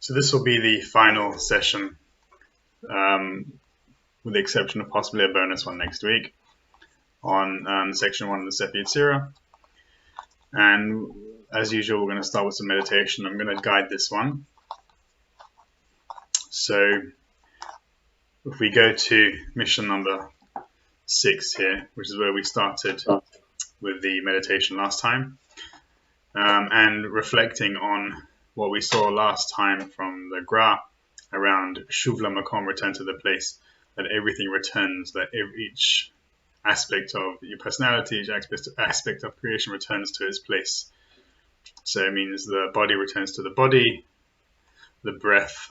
So this will be the final session, with the exception of possibly a bonus one next week, on section 1 of the Sefer Yetzirah. And as usual, we're going to start with some meditation. I'm going to guide this one. So if we go to mishnah number 6 here, which is where we started with the meditation last time, and reflecting on what we saw last time from the Gra around Shuv LaMakom, return to the place, that everything returns, that each aspect of your personality, each aspect of creation returns to its place. So it means the body returns to the body, the breath,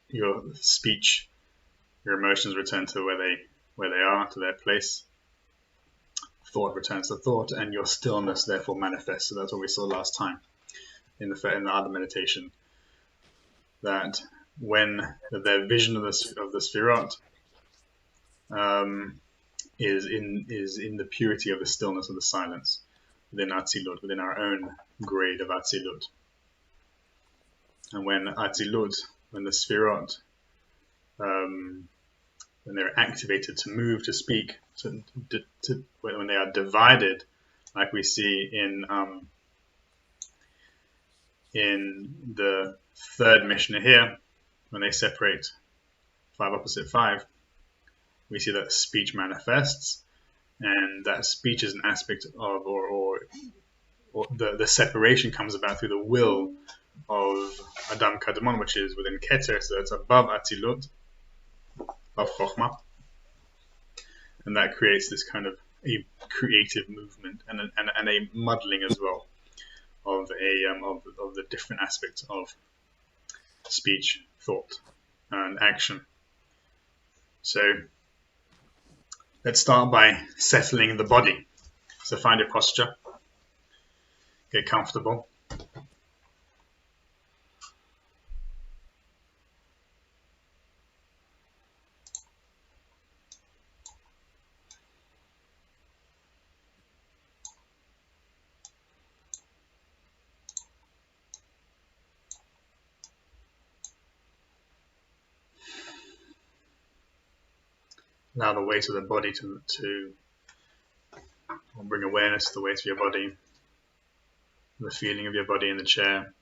your speech, your emotions return to where they are, to their place. Thought returns to thought, and your stillness therefore manifests. So that's what we saw last time in the other meditation. That when the vision of the Sefirot is in the purity of the stillness of the silence within Atzilut, within our own grade of Atzilut. And when Atzilut, when the Sefirot, when they're activated to move, to speak, when they are divided, like we see in the third mishnah here, when they separate 5 opposite 5, we see that speech manifests, and that speech is an aspect of, or the separation comes about through the will of Adam Kadmon, which is within Keter, so that's above Atzilut, above Chokhmah, and that creates this kind of a creative movement and a muddling as well of the different aspects of speech, thought, and action. So let's start by settling the body. So find your posture, get comfortable. Allow the weight of the body to bring awareness to the weight of your body, the feeling of your body in the chair.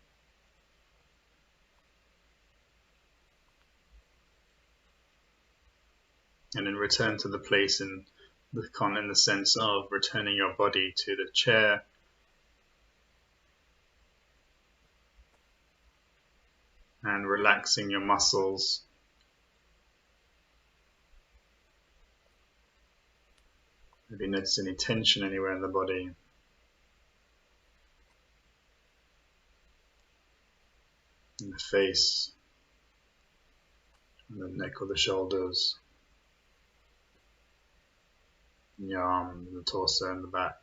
And then return to the place in the sense of returning your body to the chair, and relaxing your muscles. Maybe notice any tension anywhere in the body. In the face, in the neck or the shoulders, in your arms, the torso and the back.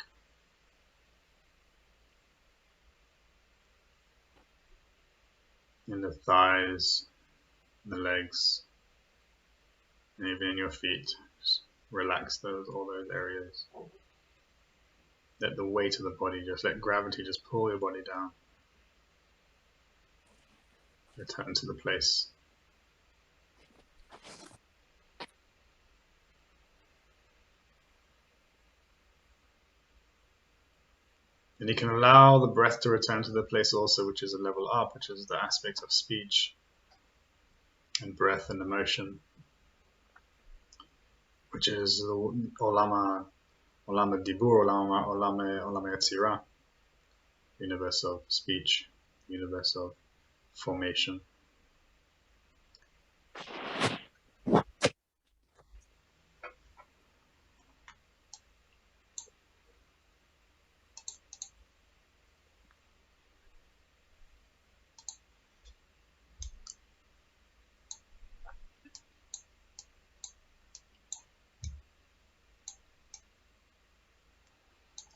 In the thighs, the legs, and even in your feet. Just relax all those areas. Let the weight of the body, let gravity just pull your body down. Return to the place. And you can allow the breath to return to the place also, which is a level up, which is the aspect of speech and breath and emotion, which is the Olam Dibur, Olam Yetzirah, universe of speech, universe of formation.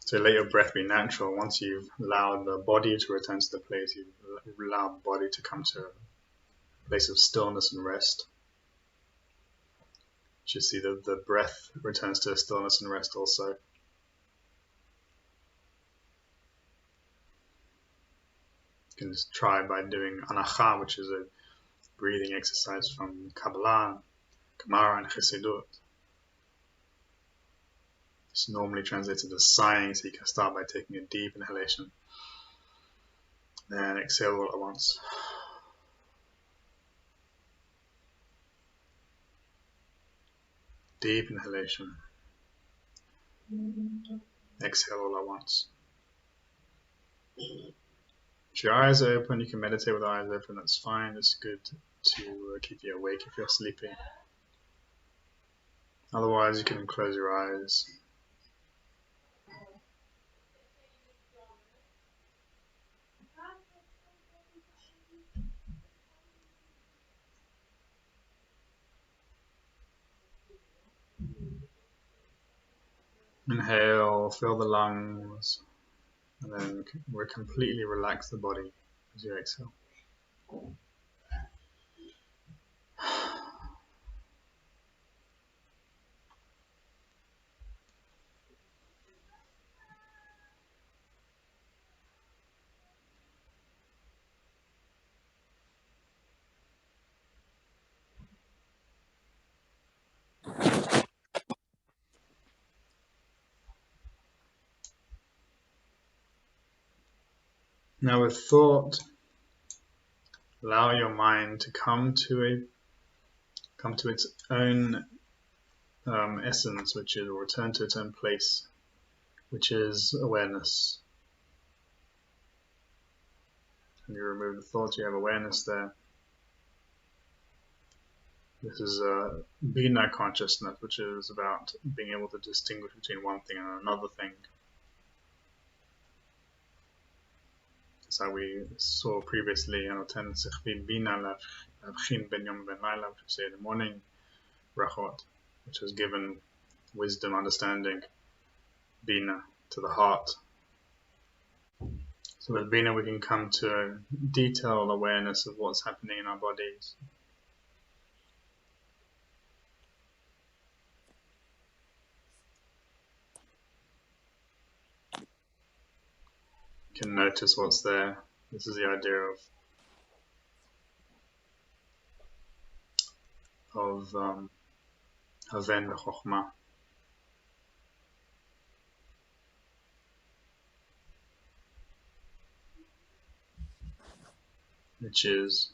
So let your breath be natural. Once you've allowed the body to return to the place, you've allowed the body to come to a place of stillness and rest. You see that the breath returns to stillness and rest also. can just try by doing anacha, which is a breathing exercise from Kabbalah, Gemara, and Chassidut. It's normally translated as sighing, so you can start by taking a deep inhalation, then exhale all at once. Deep inhalation, exhale all at once. If your eyes are open, you can meditate with the eyes open, that's fine. It's good to keep you awake if you're sleepy. Otherwise, you can close your eyes. Inhale, fill the lungs, and then completely relax the body as you exhale. Now with thought, allow your mind to come to its own essence, which is, or return to its own place, which is awareness. When you remove the thoughts, you have awareness there. This is Bina consciousness, which is about being able to distinguish between one thing and another thing. That's how we saw previously, Bina Lavchin Ben Yom Ben Laila, which we say in the morning, Brachot, which has given wisdom, understanding, Bina, to the heart. So with Bina we can come to a detailed awareness of what's happening in our bodies. You can notice what's there. This is the idea of Haven Chochmah, which is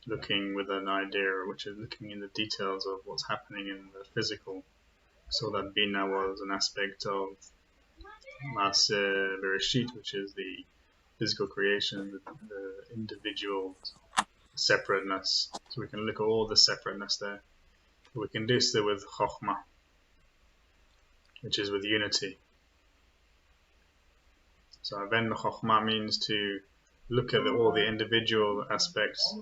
looking with an idea, which is looking in the details of what's happening in the physical. So that Bina was an aspect of Bereshit, which is the physical creation, the individual separateness. So we can look at all the separateness there. We can do so with Chochmah, which is with unity. So Haven Chochmah means to look at all the individual aspects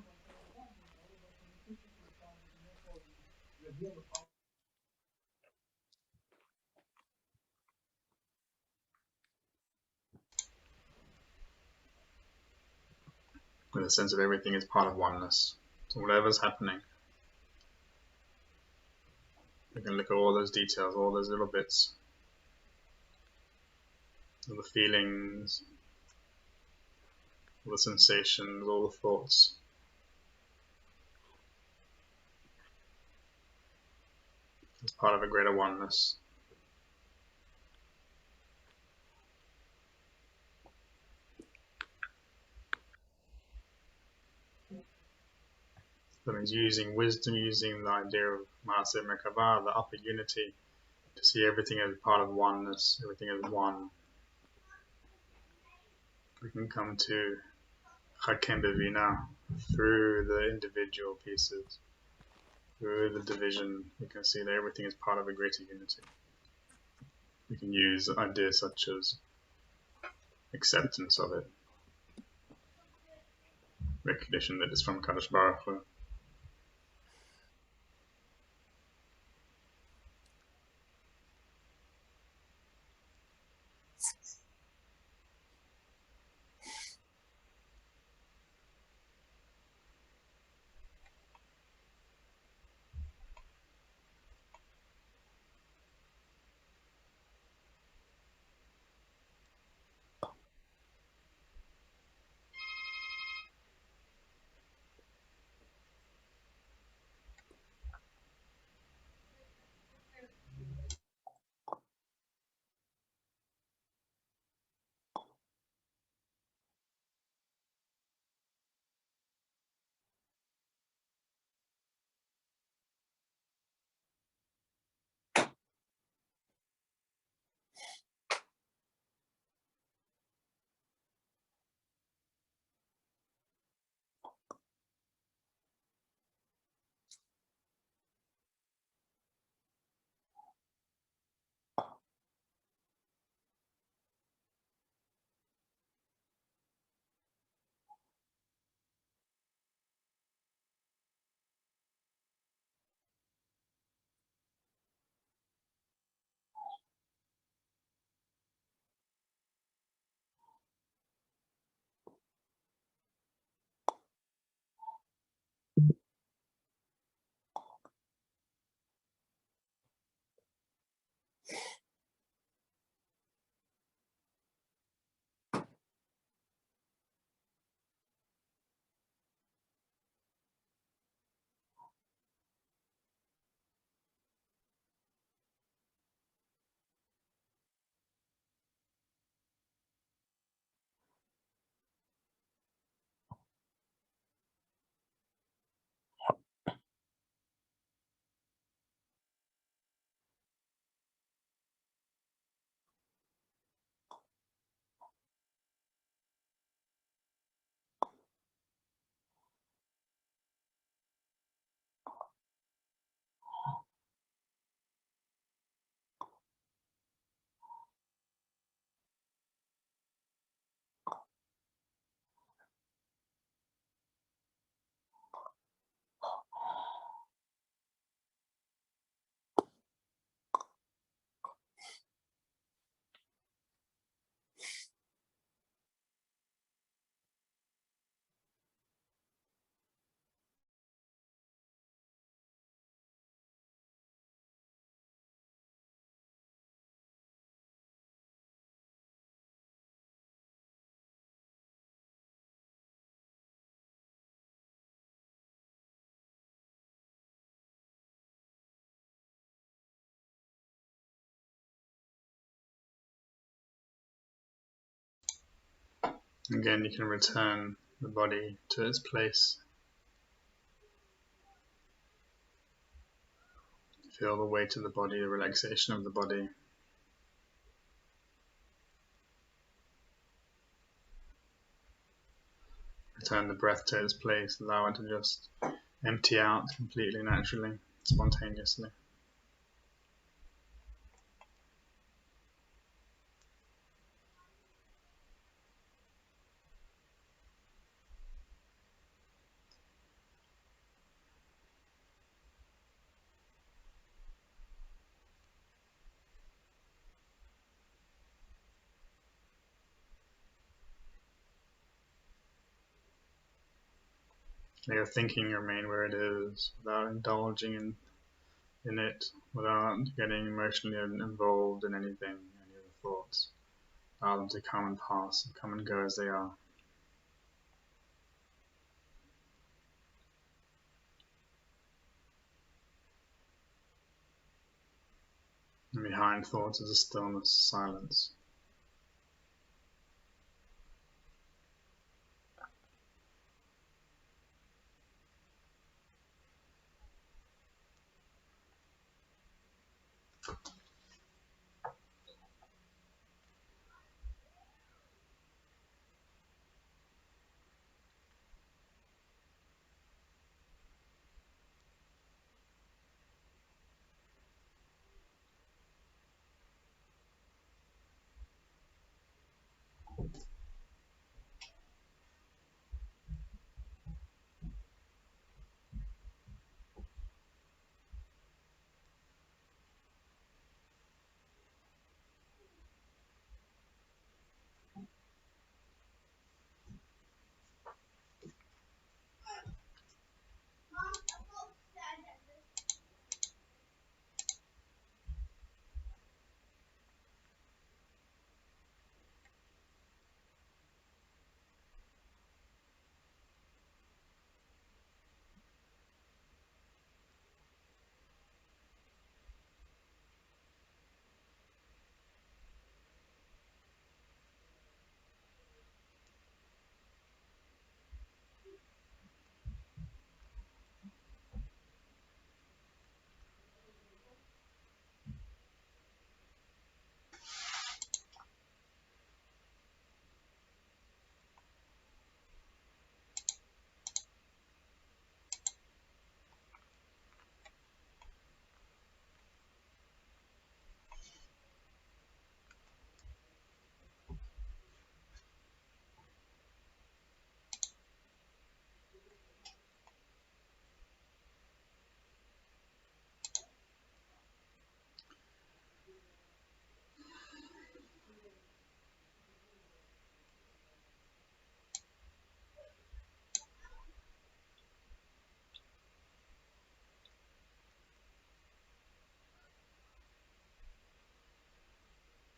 with a sense of everything is part of oneness. So whatever's happening, we can look at all those details, all those little bits, all the feelings, all the sensations, all the thoughts. It's part of a greater oneness. That means using wisdom, using the idea of Maaseh Merkavah, the upper unity, to see everything as part of oneness, everything as one. We can come to HaCohen Bevina through the individual pieces, through the division. We can see that everything is part of a greater unity. We can use ideas such as acceptance of it, recognition that it's from Kadosh Baruch Hu. Again, you can return the body to its place. Feel the weight of the body, the relaxation of the body. Return the breath to its place. Allow it to just empty out completely, naturally, spontaneously. Let your thinking remain where it is, without indulging in it, without getting emotionally involved in anything, any of the thoughts. Allow them to come and pass and come and go as they are. And behind thoughts is a stillness, silence.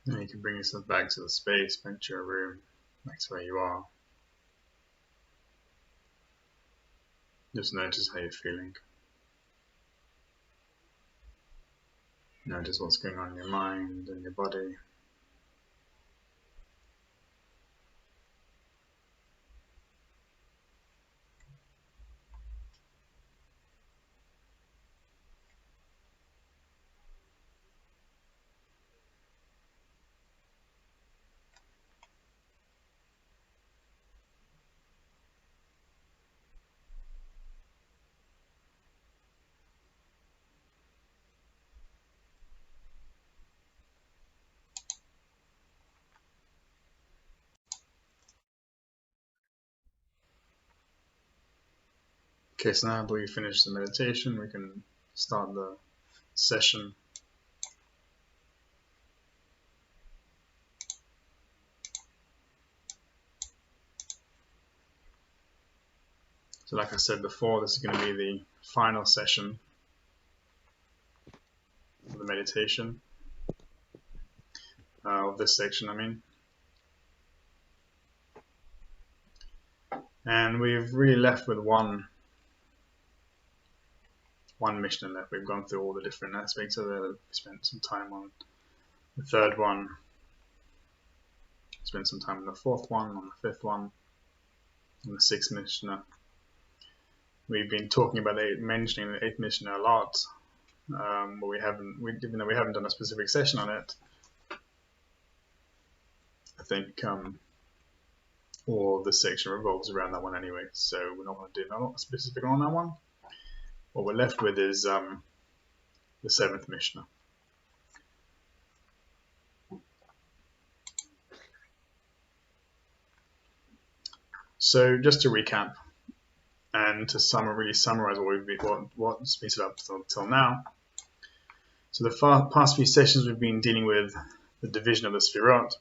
And you can bring yourself back to the space, back to your room, back to where you are. Just notice how you're feeling. Notice what's going on in your mind and your body. Okay, so now that we finished the meditation, we can start the session. So like I said before, this is going to be the final session of the meditation, of this section I mean. And we've really left with one mishnah left. We've gone through all the different aspects of it. We spent some time on the third one. spent some time on the 4th one, on the 5th one, on the 6th mishnah. We've been talking about mentioning the 8th mishnah a lot, but even though we haven't done a specific session on it, I think all the section revolves around that one anyway, so we're not going to do a specific on that one. What we're left with is the 7th mishnah. So just to recap and to really summarize what's been said up till now. So the past few sessions we've been dealing with the division of the Sefirot,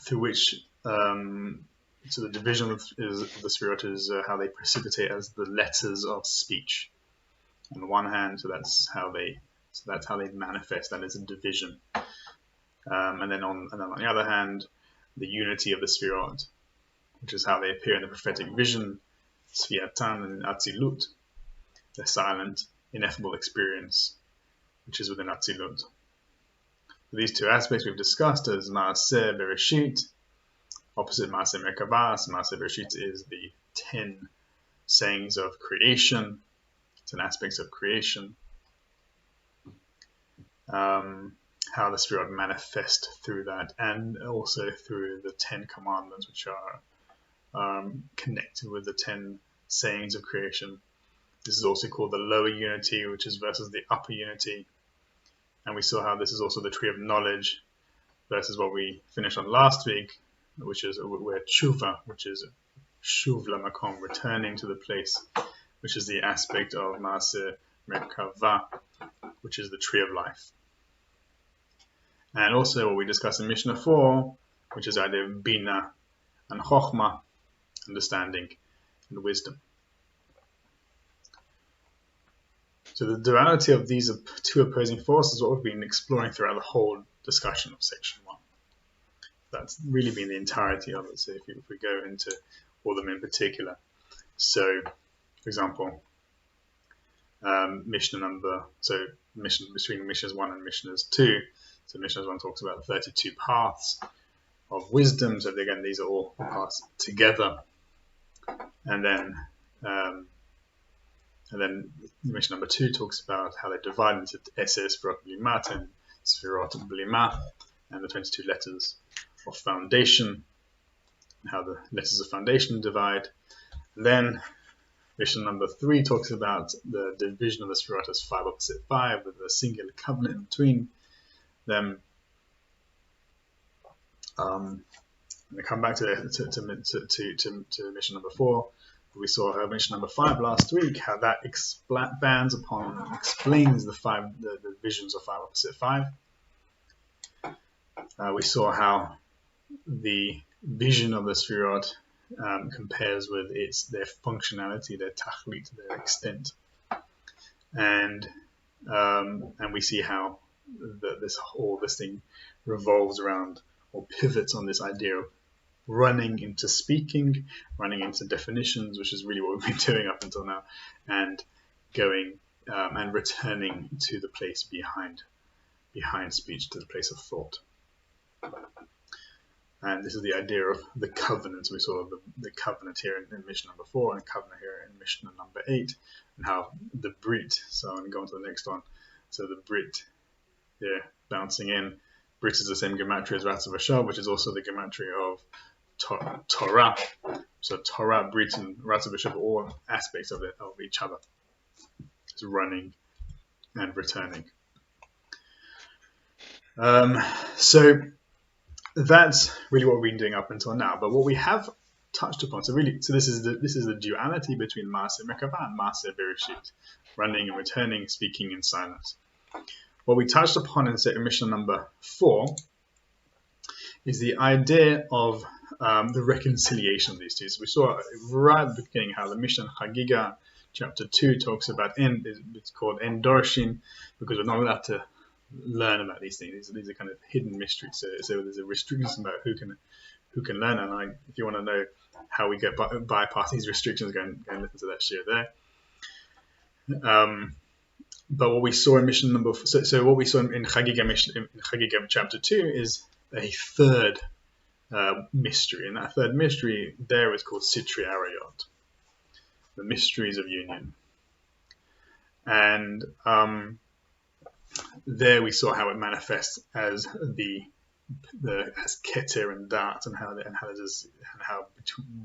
through which so the division of the Sefirot is how they precipitate as the letters of speech. On the one hand, so that's how they manifest. That is a division. And then on the other hand, the unity of the Sefirot, which is how they appear in the prophetic vision, Sfiatan and Atzilut, the silent, ineffable experience, which is within Atzilut. These two aspects we've discussed as Maaseh Bereshit, opposite Maaseh Merkavah. Maaseh Bereshit is the 10 sayings of creation, 10 aspects of creation. How the Sefirot manifest through that, and also through the 10 commandments, which are connected with the 10 sayings of creation. This is also called the lower unity, which is versus the upper unity. And we saw how this is also the tree of knowledge versus what we finished on last week, which is where tshuva, which is shuv lamakom, returning to the place, which is the aspect of Maaseh Merkavah, which is the tree of life. And also what we discussed in Mishnah 4, which is the idea of Bina and Chochmah, understanding and wisdom. So the duality of these two opposing forces is what we've been exploring throughout the whole discussion of section 1. That's really been the entirety of it. So if we go into all of them in particular. So, for example, between Mishnahs 1 and Mishnahs 2. So Mishnah 1 talks about 32 paths of wisdom. So again, these are all paths together. And then Mishnah number 2 talks about how they divide into Eses Sefirot Blimat and Sefirot Blima, and the 22 letters of foundation, and how the letters of foundation divide. And then Mishnah number 3 talks about the division of the Sefirot as 5 opposite 5, with a singular covenant in between them. And we come back to Mishnah number 4. We saw Mishnah number 5 last week, how that expands upon and explains the divisions of 5 opposite 5. We saw how the vision of the Sefirot compares with their functionality, their tachlit, their extent, and we see how this thing revolves around or pivots on this idea of running into speaking, running into definitions, which is really what we've been doing up until now, and going and returning to the place behind speech, to the place of thought. And this is the idea of the covenant. We saw the covenant here in Mishnah number 4, and the covenant here in Mishnah number 8, and how the Brit, so I'm going to go on to the next one. So the Brit, yeah, bouncing in. Brit is the same gematria as Ratzav Hashav, which is also the gematria of Torah. So Torah, Brit, and Ratzav Hashav are all aspects of each other. It's running and returning. So that's really what we've been doing up until now. But what we have touched upon, so this is the duality between Maaseh Merkavah and Maaseh Bereshit, running and returning, speaking in silence. What we touched upon in Mishnah number 4 is the idea of the reconciliation of these two. So we saw right at the beginning how the Mishnah Chagiga, chapter 2, talks about it's called Endorshin, because we're not allowed to learn about these things. These are kind of hidden mysteries. So there's a restriction about who can learn. And if you want to know how we get bypass these restrictions, go and listen to that share there. But what we saw in mission number so what we saw in Chagiga chapter 2 is a third mystery, and that third mystery there is called Sitri Arayot, the mysteries of union. And there we saw how it manifests as as Keter and Dat, and how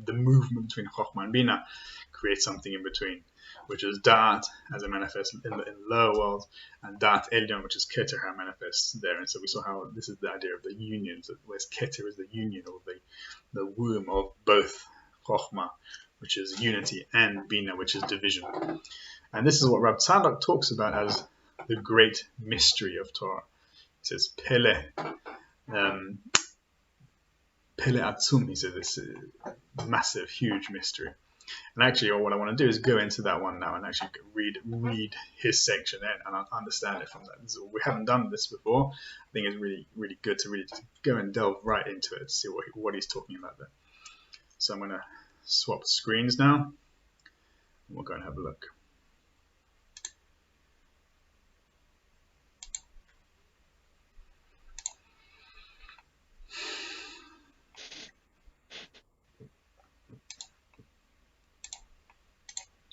the movement between Chochmah and Bina creates something in between, which is Dat as it manifests in the lower world, and Dat Elyon, which is Keter, how it manifests there. And so we saw how this is the idea of the union, whereas Keter is the union, or the womb of both Chochmah, which is unity, and Bina, which is division. And this is what Rab Tzadok talks about as the great mystery of Torah. He says, Pele Atzum, he says, this massive, huge mystery. And actually, what I want to do is go into that one now and actually read his section and understand it from that. We haven't done this before. I think it's really, really good to really just go and delve right into it to see what he's talking about there. So I'm going to swap screens now, and we'll go and have a look.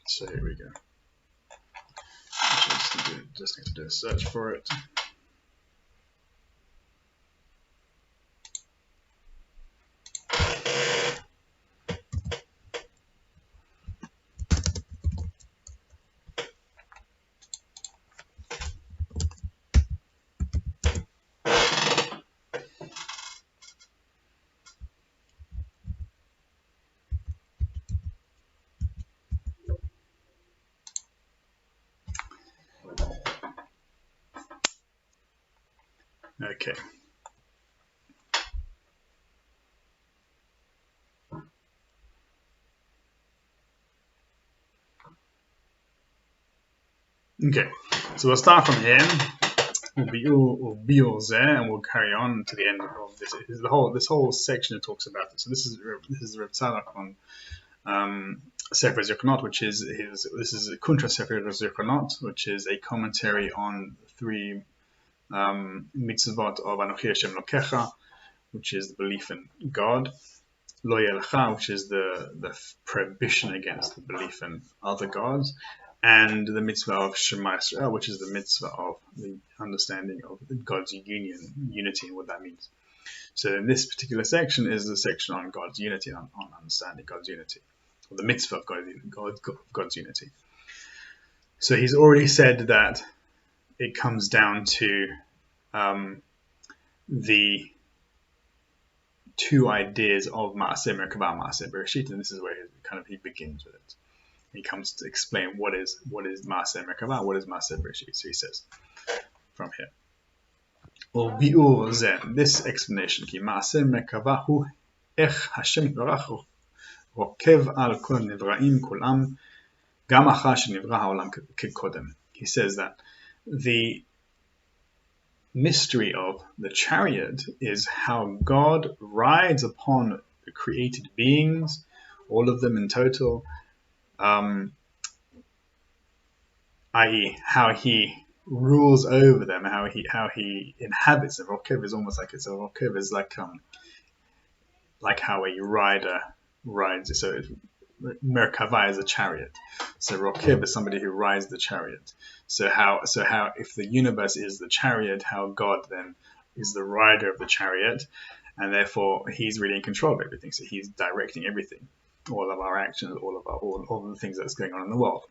So here we go. Just need to do a search for it. Okay. Okay, so we'll start from here. And we'll carry on to the end of this. This whole section that talks about it. So this is Reb Tzadok on Sefer Yetzirah, which is this is Kuntra Sefer Yetzirah, which is a commentary on 3 mitzvot of Anochi Hashem Lokecha, which is the belief in God, Lo Yelecha, which is the prohibition against the belief in other gods, and the mitzvah of Shema Yisrael, which is the mitzvah of the understanding of God's unity, and what that means. So in this particular section is the section on God's unity, on understanding God's unity, or the mitzvah of God's unity. So he's already said that it comes down to the 2 ideas of Maaseh Merkavah, Maaseh Bereshit, and this is where he begins with it. He comes to explain what is Maaseh Merkavah, what is Maaseh Bereshit. So he says from here, or bi'ur zeh, this explanation, ki Maaseh Merkavah hu ech Hashem yitbarach rokev al kol nivraim kulam gam achar shenivra ha'olam kekodem. He says that the mystery of the chariot is how God rides upon the created beings, all of them in total, i.e. how he rules over them, how he inhabits them. Rokev is almost like Rokev is like how a rider rides. So Merkavah is a chariot. So Rokev is somebody who rides the chariot. So how if the universe is the chariot, how God then is the rider of the chariot, and therefore he's really in control of everything. So he's directing everything, all of our actions, all of the things that's going on in the world.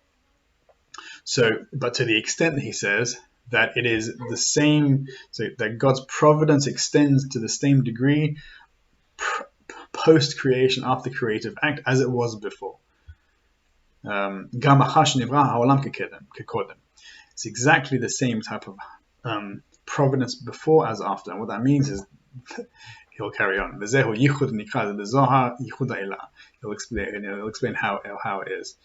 So, but to the extent that he says that it is the same, so that God's providence extends to the same degree post-creation, after creative act, as it was before. It's exactly the same type of providence before as after. And what that means is, he'll carry on. He'll explain how it is.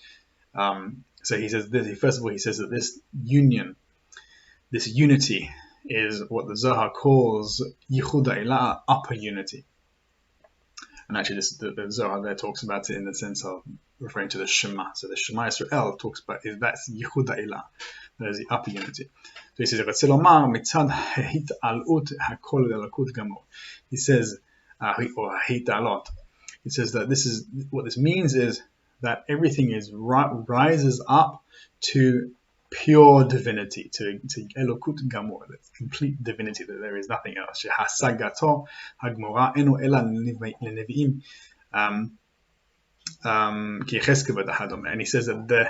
So he says this. First of all, he says that this union, this unity, is what the Zohar calls Yichud Ha'elah, upper unity. And actually, the Zohar there talks about it in the sense of referring to the Shema. So the Shema Yisrael talks about that's Yichud Ha'elah, that is the upper unity. So he says, "רוצה לומר מצד ההתעלות הכל לאלוקות גמור." He says, or ההתעלות. He says that what this means is that everything rises up to pure divinity, to elokut gamor, complete divinity, that there is nothing else. Shehasagato hagmora eno ela leneviim ki cheskeva dahadom. And he says that the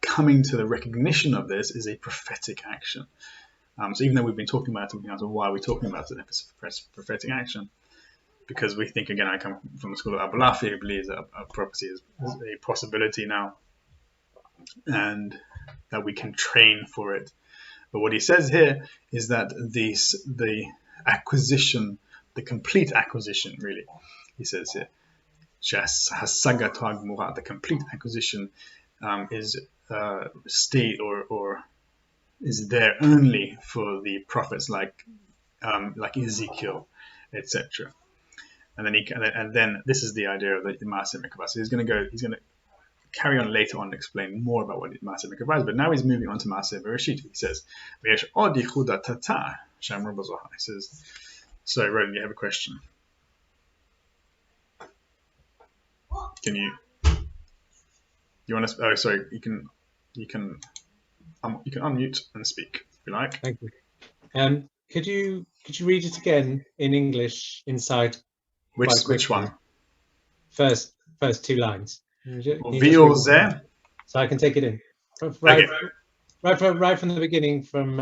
coming to the recognition of this is a prophetic action. So even though we've been talking about it, why are we talking about it? If it's a prophetic action, because we think, again, I come from the school of Abulafi, who believes that a prophecy is a possibility now, and that we can train for it. But what he says here is that the acquisition, the complete acquisition, really, he says here, the complete acquisition is state or is there only for the prophets like Ezekiel, etc. And then this is the idea of the Maaseh Merkavah. So he's going to carry on later on and explain more about what Maaseh Merkavah is, but now he's moving on to Maaseh Bereshit. He says, he says, so Roland, you have a question? You want to? Oh, sorry. You can unmute and speak if you like. Thank you. Could you read it again in English inside? Which one? First two lines. So I can take it in. Right from the beginning, from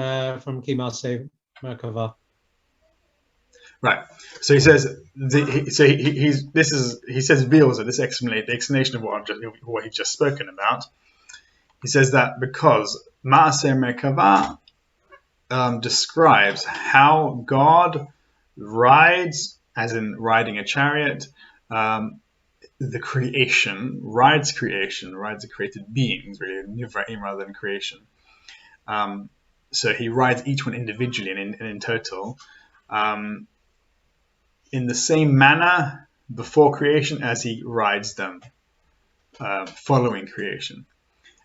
Ki Maaseh Merkavah. Right. So he says he says Vilza, the explanation of what he's just spoken about. He says that because Maaseh Merkavah describes how God rides, as in riding a chariot, the creation, rides the created beings, really, Nivraim rather than creation. So he rides each one individually and in total, in the same manner before creation as he rides them following creation.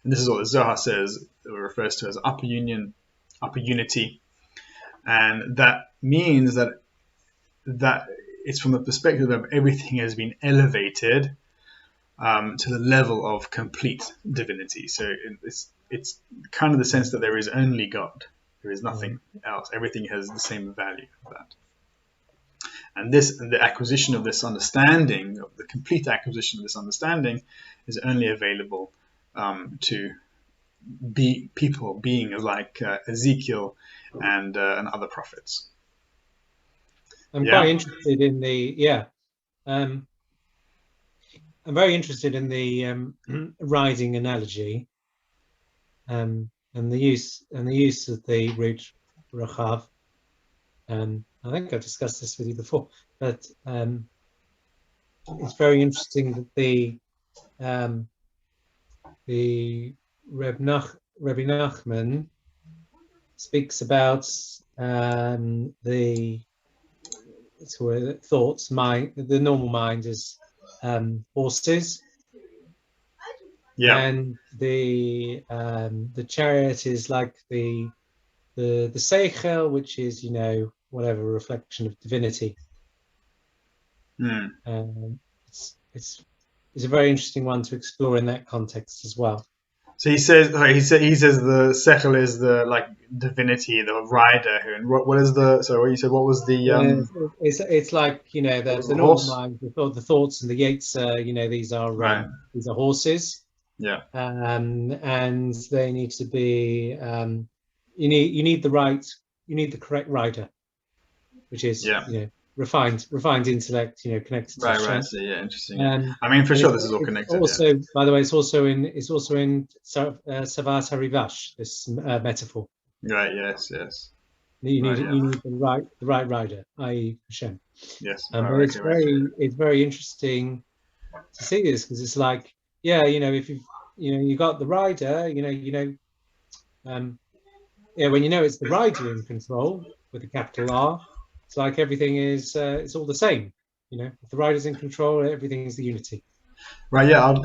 And this is what the Zohar says, or refers to as upper unity. And that means that it's from the perspective of everything has been elevated to the level of complete divinity. So it's kind of the sense that there is only God. There is nothing else. Everything has the same value of that. And the acquisition of this understanding, of the complete acquisition of this understanding, is only available to beings like Ezekiel and other prophets. I'm quite interested in I'm very interested in the riding analogy, and the use of the root rachav. I think I've discussed this with you before, but it's very interesting that the Rabbi Nachman speaks about the thoughts. The normal mind is horses, and the chariot is like the seichel, which is whatever reflection of divinity. It's a very interesting one to explore in that context as well. So he says the seichel is the divinity, the rider. And what is the? So what you said? What was the? It's like the normal mind, the thoughts and the Yetzirah. These are horses. Yeah. And they need to be. You need the correct rider, which is refined intellect, connected to right. So interesting. I mean, for sure, this is all connected. Also, by the way, it's also in Savat Harivash, this metaphor. Right. Yes. You need the right rider, i.e. Hashem. Yes. But it's very interesting to see this, because it's like, if you got the rider, when it's the rider in control with a capital R, it's like everything is it's all the same. If the rider's in control, everything is the unity. Right, yeah, it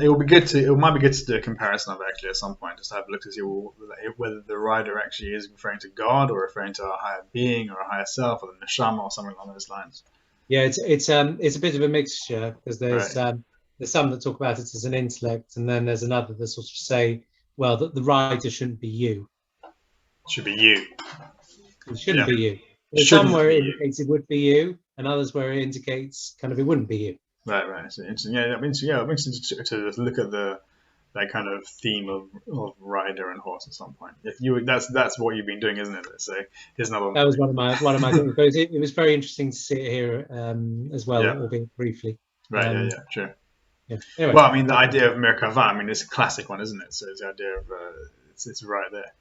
might be good to do a comparison of it actually at some point, just to have a look to see whether the rider actually is referring to God or referring to a higher being or a higher self or the neshama or something along those lines. Yeah, it's a bit of a mixture, because there's Right. there's some that talk about it as an intellect, and then there's another that sort of say, well, that the rider shouldn't be you. Should be you. It shouldn't Yeah. be you. There's some Shouldn't where be it you. indicates it would be you, and others where it indicates kind of it wouldn't be you. Right. So interesting. Yeah, that means to look at that kind of theme of rider and horse at some point. If you that's what you've been doing, isn't it? So here's another one. That was one of my things, but it was very interesting to see it here as well, Yeah. albeit briefly. Right. Yeah. Sure. Yeah. Anyway, Well, I mean, the idea of Merkava, I mean, it's a classic one, isn't it? So it's the idea of it's right there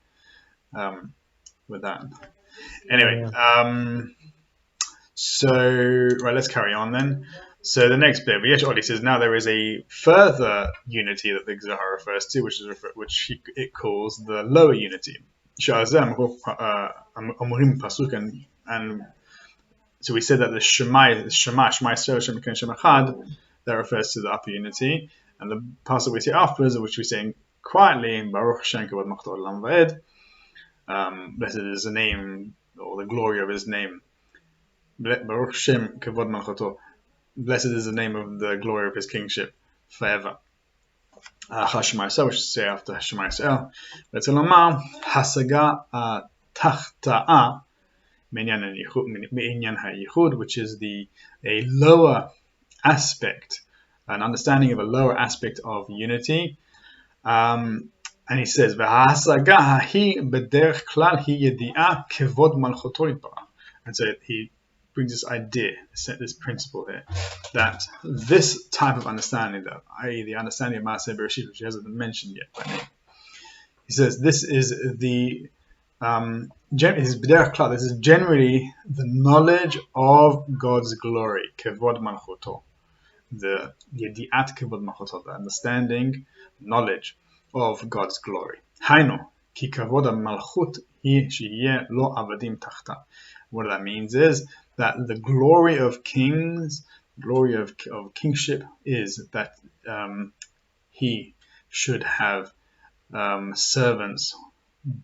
with that. Anyway, so right, let's carry on then. So the next bit, V'yesh Oli says, now there is a further unity that the Zohar refers to, which it calls the lower unity. And so we said that the Shema Yisrael, Shem Ken Shem Echad, that refers to the upper unity, and the passage we say afterwards, which we say quietly in Baruch Shem Kavod Machtor Olam Va'ed, blessed is the name or the glory of his name. Baruch Shem Kavod Malchato, blessed is the name of the glory of his kingship forever. Shema Yisrael, which is say after Shema Yisrael, Betzalomar Hasaga Tachta'a Me'inyan HaYichud, which is a lower aspect, an understanding of a lower aspect of unity. And he says, "V'hasaga hahi b'derech klal hi yedi'ah kevod malchoto yitbarach." And so he brings this idea, this principle here, that this type of understanding, that i.e. the understanding of Maaseh Bereshit, which he hasn't been mentioned yet by name, he says this is this is generally the knowledge of God's glory, kevod malchoto, the yedi'at kevod malchoto, the understanding, knowledge of God's glory. Hanoch, ki kavod malchut hi sheyeh lo avadim tachta. What that means is that the glory of kings, glory of kingship, is that he should have servants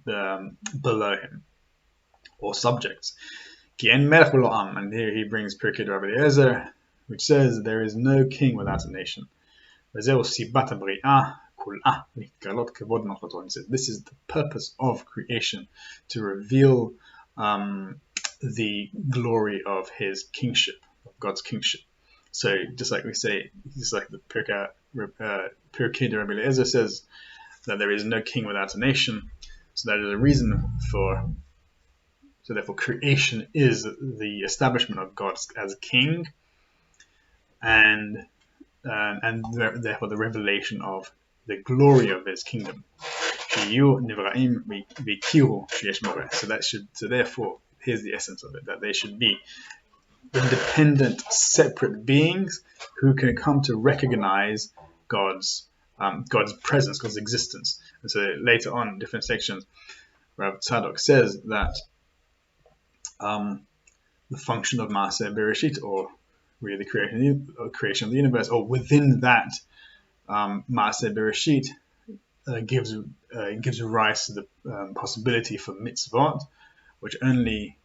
below him, or subjects. Ki en melech b'lo am, and here he brings Pirkei Rabbi Eliezer, which says there is no king without a nation. V'zeu sibat habri'ah kul'ah litgalot kevod malchoto. And he says this is the purpose of creation, to reveal the glory of his kingship, of God's kingship. So just like we say, just like the Pirkei Rabbi Eliezer says that there is no king without a nation, so that is a reason for. So therefore, creation is the establishment of God as king, and therefore the revelation of the glory of his kingdom. So therefore, here's the essence of it: that they should be independent, separate beings who can come to recognize God's presence, God's existence. And so later on, in different sections, Rav Tzadok says that the function of Maaseh Bereshit, or really the creation of the universe, or within that, Maaseh Bereshit gives rise to the possibility for mitzvot, which only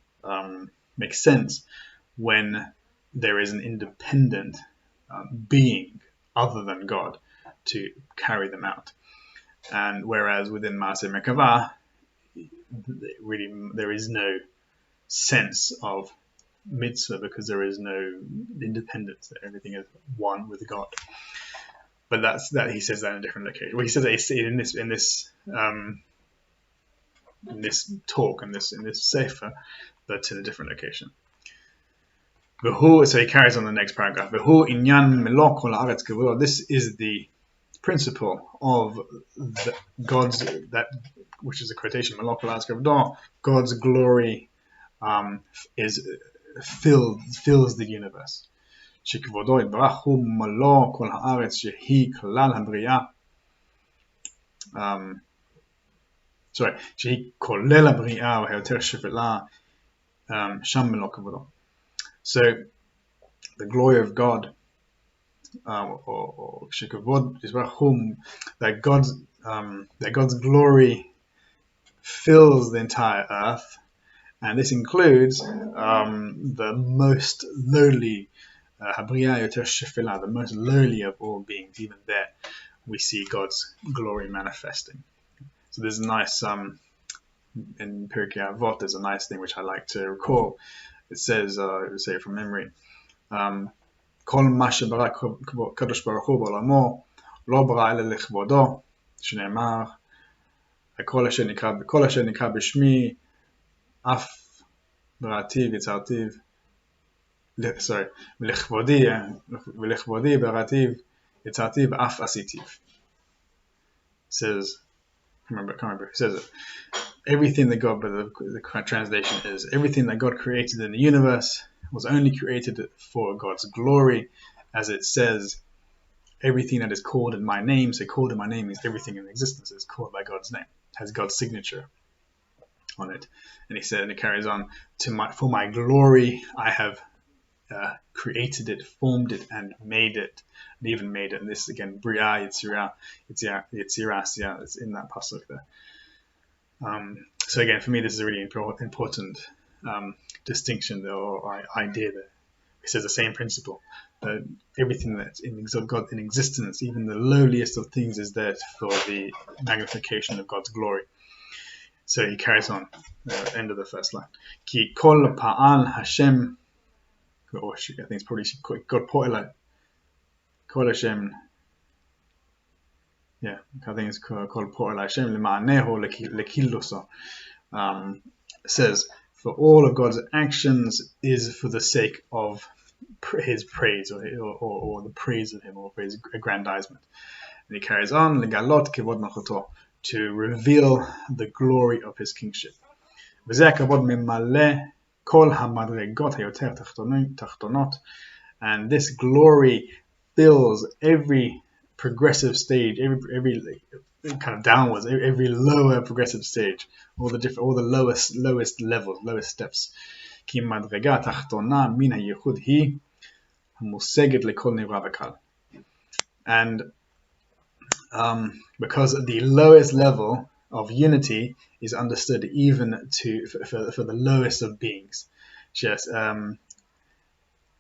makes sense when there is an independent being other than God to carry them out. And whereas within Maaseh Merkava, really there is no sense of mitzvah, because there is no independence, everything is one with God. But that he says that in a different location. Well, he says that in this talk, in this sefer, but in a different location. So he carries on the next paragraph. This is the principle of God's, that which is a quotation, God's glory fills the universe. So the glory of God or that God's glory fills the entire earth, and this includes the most lowly, the most lowly of all beings. Even there, we see God's glory manifesting. So there's a nice in Pirkei Avot, there's a nice thing which I like to recall. It says, say it from memory, כל מה שברא קדוש ברוך הוא בעולמו לא ברא אלא לכבודו, שנאמר כל אשר נקרא בשמי אף בראתיו יצרתיו, ולכבודי בראתיו יצרתיו ואף עשיתיו. Says, I can't remember who says it. Everything that God, but the translation is, everything that God created in the universe was only created for God's glory, as it says, everything that is called in my name. So called in my name means everything in existence is called by God's name, has God's signature on it. And he said, and it carries on, for my glory I have created it, formed it, and made it, and even made it. And this again, Briah, Yetzirah, it's in that pasuk there. So again, for me, this is a really important distinction or idea there. It says the same principle, that everything that's in God in existence, even the lowliest of things, is there for the magnification of God's glory. So he carries on, end of the first line. Ki kol pa'al Hashem, I think it's probably God po'elai, kol Hashem. Yeah, I think it's called po'elai Hashem lema'aneho lekilloso. Says, for all of God's actions is for the sake of his praise, or the praise of him, or for his aggrandizement. And he carries on, legalot kevod malchuto, to reveal the glory of his kingship. V'zeh kavod memale kol hamadregot hayoter tachtonot, and this glory fills every progressive stage, every kind of downwards, every lower progressive stage, all the lowest levels, lowest steps. כי מדרגה תחתונה מן הייחוד היא המושגת לכל נברא וקל. And because the lowest level of unity is understood even for the lowest of beings. Yes.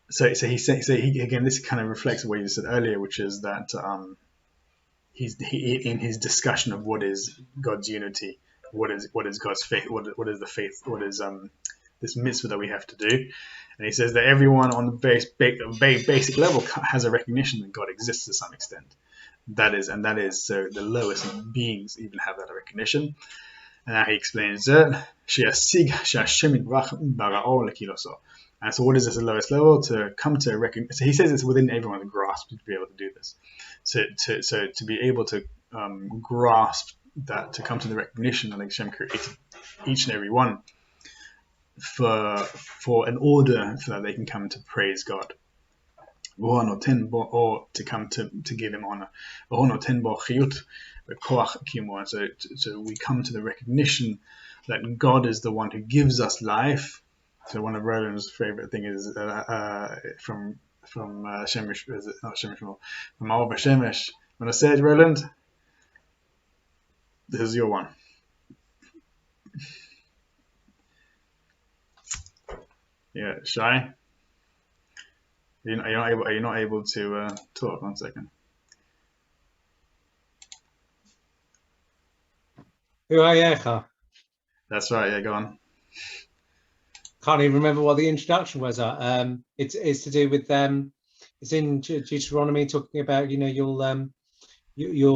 So he again, this kind of reflects what you said earlier, which is that he in his discussion of what is God's unity, what is God's faith, what is the faith, what is this mitzvah that we have to do, and he says that everyone on the basic level has a recognition that God exists to some extent. That is so the lowest beings even have that recognition. And now he explains that and so what is this the lowest level? To come to recognize. So he says it's within everyone's grasp to be able to do this. So to be able to grasp that, to come to the recognition that Hashem created each and every one for an order so that they can come to praise God. Or to come to give him honor. So we come to the recognition that God is the one who gives us life. So one of Roland's favorite thing is from Shemesh, is it not Shemesh, from Alba Shemesh. When I say it, Roland, this is your one. Yeah, Shai. Are you not able to talk? 1 second. That's right. Yeah, go on. Can't even remember what the introduction was. It's to do with it's in Deuteronomy, talking about you'll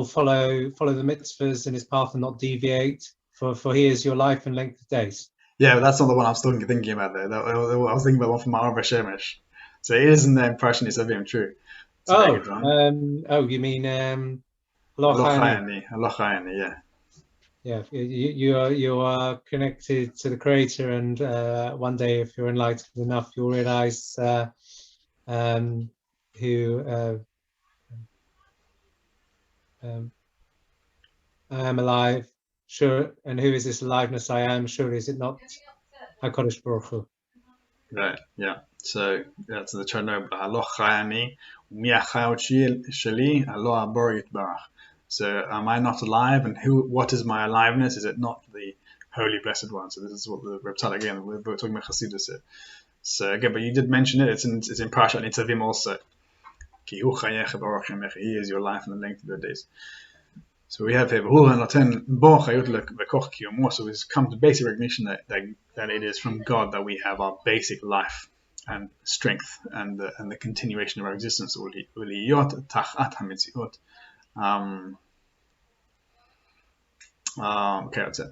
follow the mitzvahs in his path and not deviate. For he is your life and length of days. Yeah, but that's not the one I was thinking about there. I was thinking about one from Arba Shemesh. So it isn't the impression it's of him true. You mean Alochayani, yeah. Yeah, you are connected to the Creator, and one day, if you're enlightened enough, you'll realize who I am alive. Sure, and who is this aliveness I am? Surely is it not HaKadosh Baruch Hu? Right, yeah. So that's the Chernobyl. So am I not alive? And what is my aliveness? Is it not the Holy Blessed One? So this is what the Tzadok, again, we're talking about Chassidus here. So again, but you did mention it. It's in Parashat Nitzavim also. He is your life and the length of your days. So we have here, so we've come to basic recognition that it is from God that we have our basic life and strength and the continuation of our existence. Okay, that's it.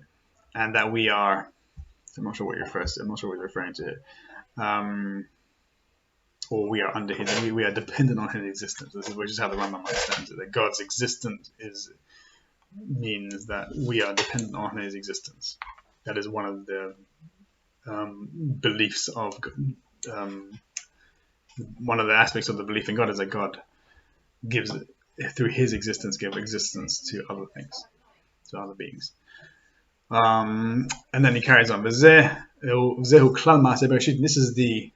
And that we are, I'm not sure what you're referring to here. Or we are under his, we are dependent on his existence. This is which is how the Rambam understands it. That God's existence means that we are dependent on his existence. That is one of the beliefs of one of the aspects of the belief in God is that God gives, through his existence, give existence to other things, to other beings. And then he carries on. This is the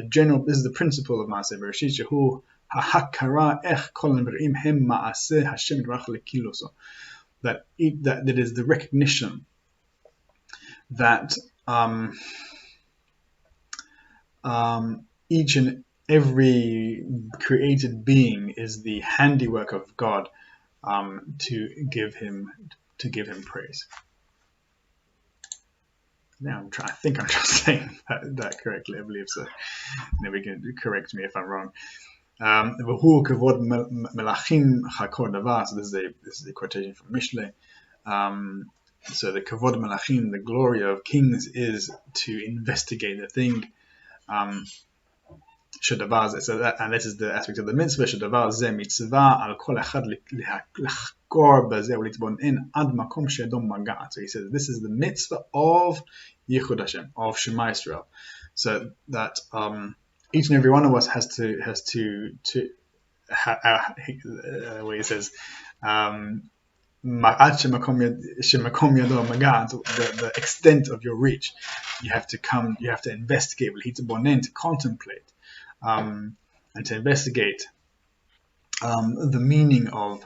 general, this is the principle of Maaseh Bereshit, that it is the recognition that each and every created being is the handiwork of God, to give him praise. Now I think I'm just saying that correctly. I believe so. Maybe you can correct me if I'm wrong. So this is a quotation from Mishnah. So the kavod melachim, the glory of kings, is to investigate the thing. So that, and this is the aspect of the mitzvah. Shadavar ze mitzvah al kol echad lechkor bazeh ulitbonen ad makom she'adom magat. So he says this is the mitzvah of Yichud Hashem, of Shema Yisrael. So that each and every one of us has to where he says the extent of your reach, you have to investigate, to contemplate, and to investigate the meaning of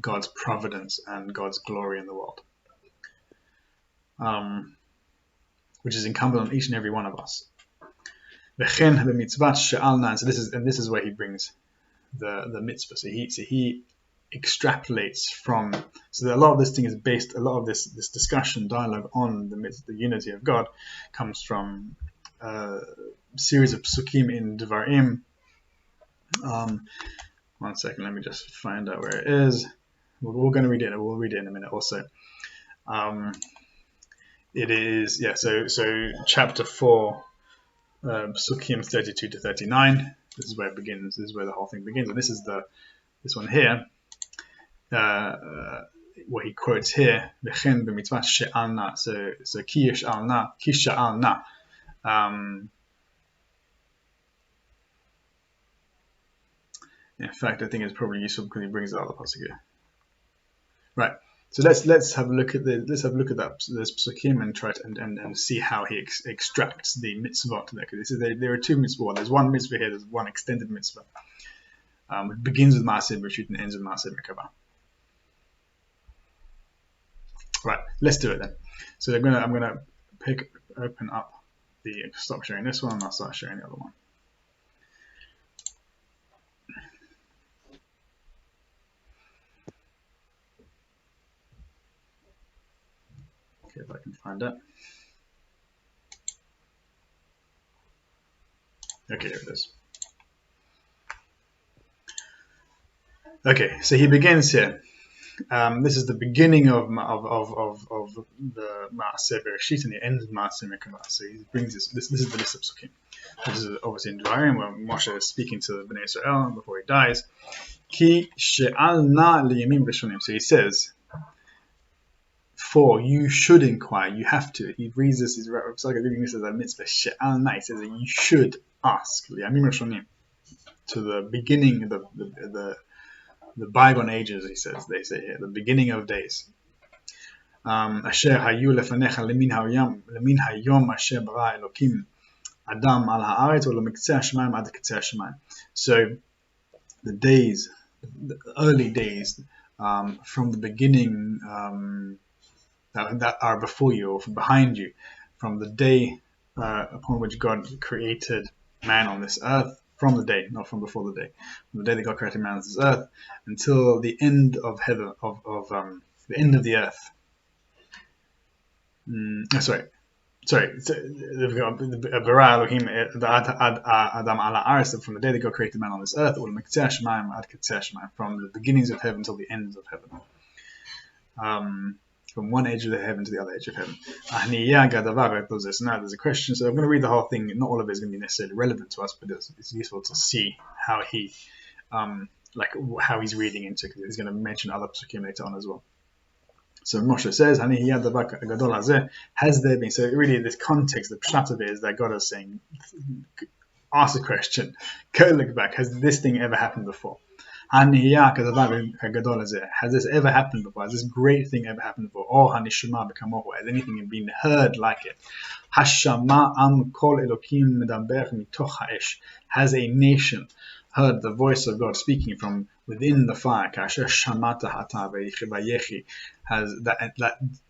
God's providence and God's glory in the world, which is incumbent on each and every one of us. So this is where he brings the mitzvah. So he extrapolates from. So that a lot of this thing is based. A lot of this discussion, dialogue on the unity of God comes from a series of psukim in Devarim. One second, let me just find out where it is. We're going to read it. We'll read it in a minute also. It is, yeah, so chapter 4, psukim 32 to 39. This is where it begins. This is where the whole thing begins. And this is this one here, what he quotes here. V'chen b'mitzvah she'alna. So ki yesh'alna, ki sha'alna. In fact, I think it's probably useful because he brings out the pasuk here. Right. So let's have a look at this psukim and try to and see how he extracts the mitzvah to that. Because there are two mitzvah. There's one mitzvah here. There's one extended mitzvah. It begins with Maaseh Bereshit and ends with Maaseh Merkavah. Right. Let's do it then. So I'm gonna open up stop sharing this one and I'll start sharing the other one. Okay, if I can find it. Okay, here it is. Okay, so he begins here. This is the beginning of the Maaseh Bereshit and the end of Maaseh Merkavah. So he brings this is the list of psukim. This is obviously in Devarim where Moshe is speaking to the Bnei Israel before he dies. Ki she'alna liyamim rishonim. So he says, for you should inquire, you have to. He reads this, he's reading this as a mitzvah, she'alna. He says that you should ask, liyamim rishonim, to the beginning, the bygone ages, they say here, the beginning of days. Asher hayu lefanecha lemin hayom asher bara Elokim Adam al ha'aretz u'lo miktzeh ha'shamayim ad kitzeh ha'shamayim. So the early days, from the beginning, that are before you or from behind you, from the day upon which God created man on this earth, from the day, not from before the day, from the day that God created man on this earth until the end of heaven, the end of the earth. Sorry. Bara Elohim Adam ala Aretz, from the day that God created man on this earth, from the beginnings of heaven till the ends of heaven. From one edge of the heaven to the other edge of heaven. Now there's a question, so I'm going to read the whole thing. Not all of it is going to be necessarily relevant to us, but it's useful to see how he, how he's reading into it, because he's going to mention other psukim later on as well. So Moshe says, has there been, so really this context, the pshat of it is that God is saying, ask a question, go look back, has this thing ever happened before? Has this ever happened before? Has this great thing ever happened before? Or has anything been heard like it? Has a nation heard the voice of God speaking from within the fire? Has that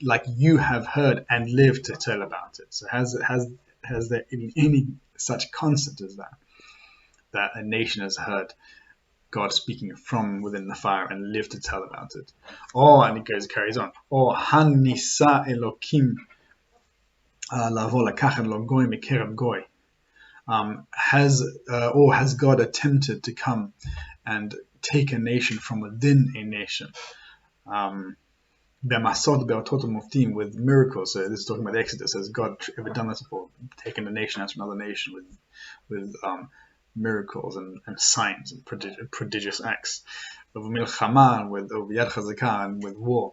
like you have heard and lived to tell about it? So has there been any such concept as that a nation has heard God speaking from within the fire and live to tell about it? Or, and it carries on, or Hanisa Elokim Lavo Lakachet Lo Goy Mikerav Goy, has God attempted to come and take a nation from within a nation? With miracles. So this is talking about the Exodus. Has God ever done this before? Taken a nation out from another nation with miracles and signs and prodigious acts of milchama, with yad chazakah, and with war,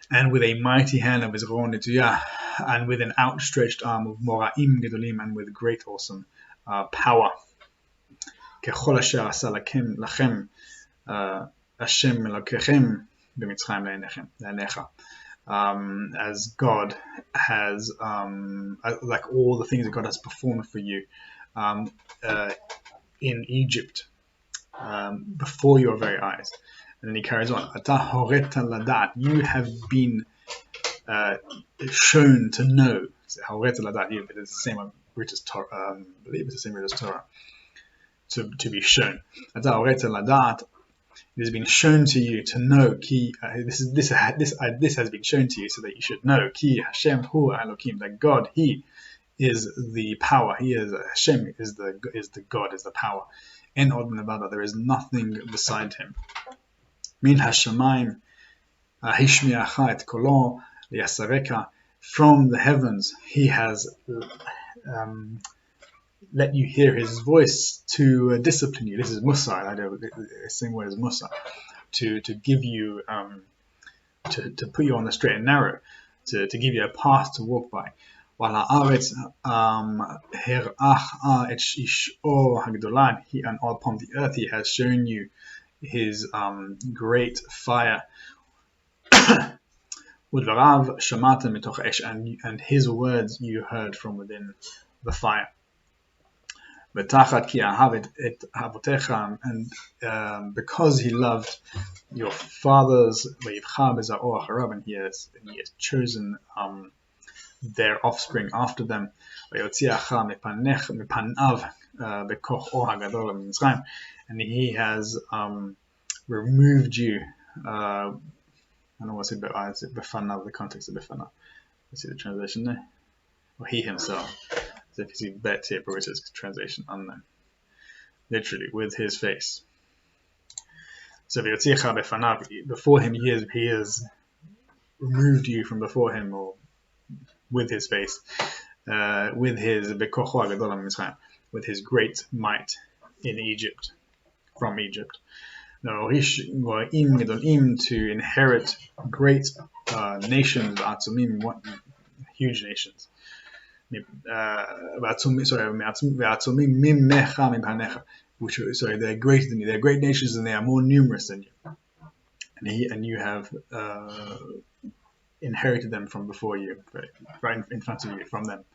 and with a mighty hand of his ron netuyah, and with an outstretched arm of moraim gedolim, and with great awesome power. Kechol asher asa lachem Hashem elokechem b'mitzrayim le'anecha. As God has, like all the things that God has performed for you in Egypt, before your very eyes. And then he carries on, you have been shown to know. But it's the same root as Torah. I believe it's the same root as Torah. To be shown. It has been shown to you to know. This has been shown to you so that you should know. Ki Hashem hu Elokim, that God, He is the power. He is Hashem, is the God, is the power. En od milvado, there is nothing beside Him. Min hashamayim hishmiacha et kolo liyasareka, from the heavens He has let you hear His voice to discipline you. This is Musa. The same word as Musa, to give you to put you on the straight and narrow, to give you a path to walk by. While haaretz herach et ish'or hagdolan, and upon the earth He has shown you His great fire. Udvarav shamata mitoch esh, and His words you heard from within the fire. V'tachat ki ahav et avotecha, and because He loved your fathers, v'yivcha b'zar'o acharav, and He has chosen their offspring after them, and He has removed you. I don't want to say befanav, the context of befanav. Let's see the translation there. Or He Himself. So if you see bet here, but it says translation unknown. Literally, with His face. So before Him, He has removed you from before Him, or with His face, with His with His great might in Egypt, from Egypt. Now, to inherit great nations, huge nations. Sorry, they're greater than you. They're great nations, and they are more numerous than you. And you have inherited them from before you, right in front of you, from them.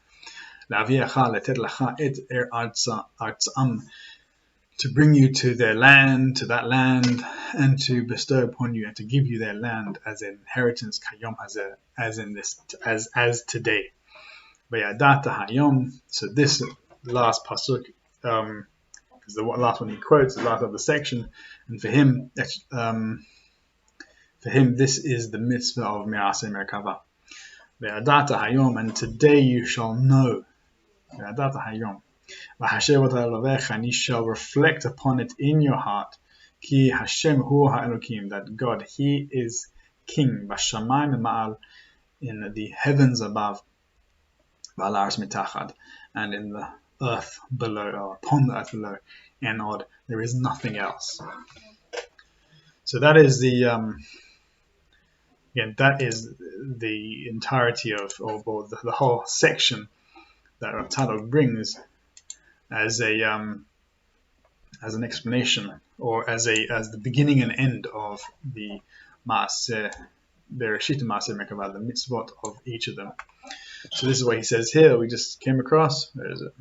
to bring you to their land, to that land, and to bestow upon you and to give you their land as an inheritance, kayom, as today. So this last pasuk, because the last one he quotes, the last of the section, and for him, this is the mitzvah of Me'aseh Merkava. And today you shall know. And you shall reflect upon it in your heart. Ki Hashem hu ha'elokim, that God, He is King. Bashamayim ma'al, in the heavens above. V'al ha'aretz mitachad, and in the earth below, or upon the earth below. And odd, there is nothing else. So that is the again, that is the entirety of the whole section that Tzadok brings as an explanation, or as the beginning and end of the Maaseh Bereshit and Maaseh Merkava, the mitzvot of each of them. So this is what he says here. We just came across. Where is it?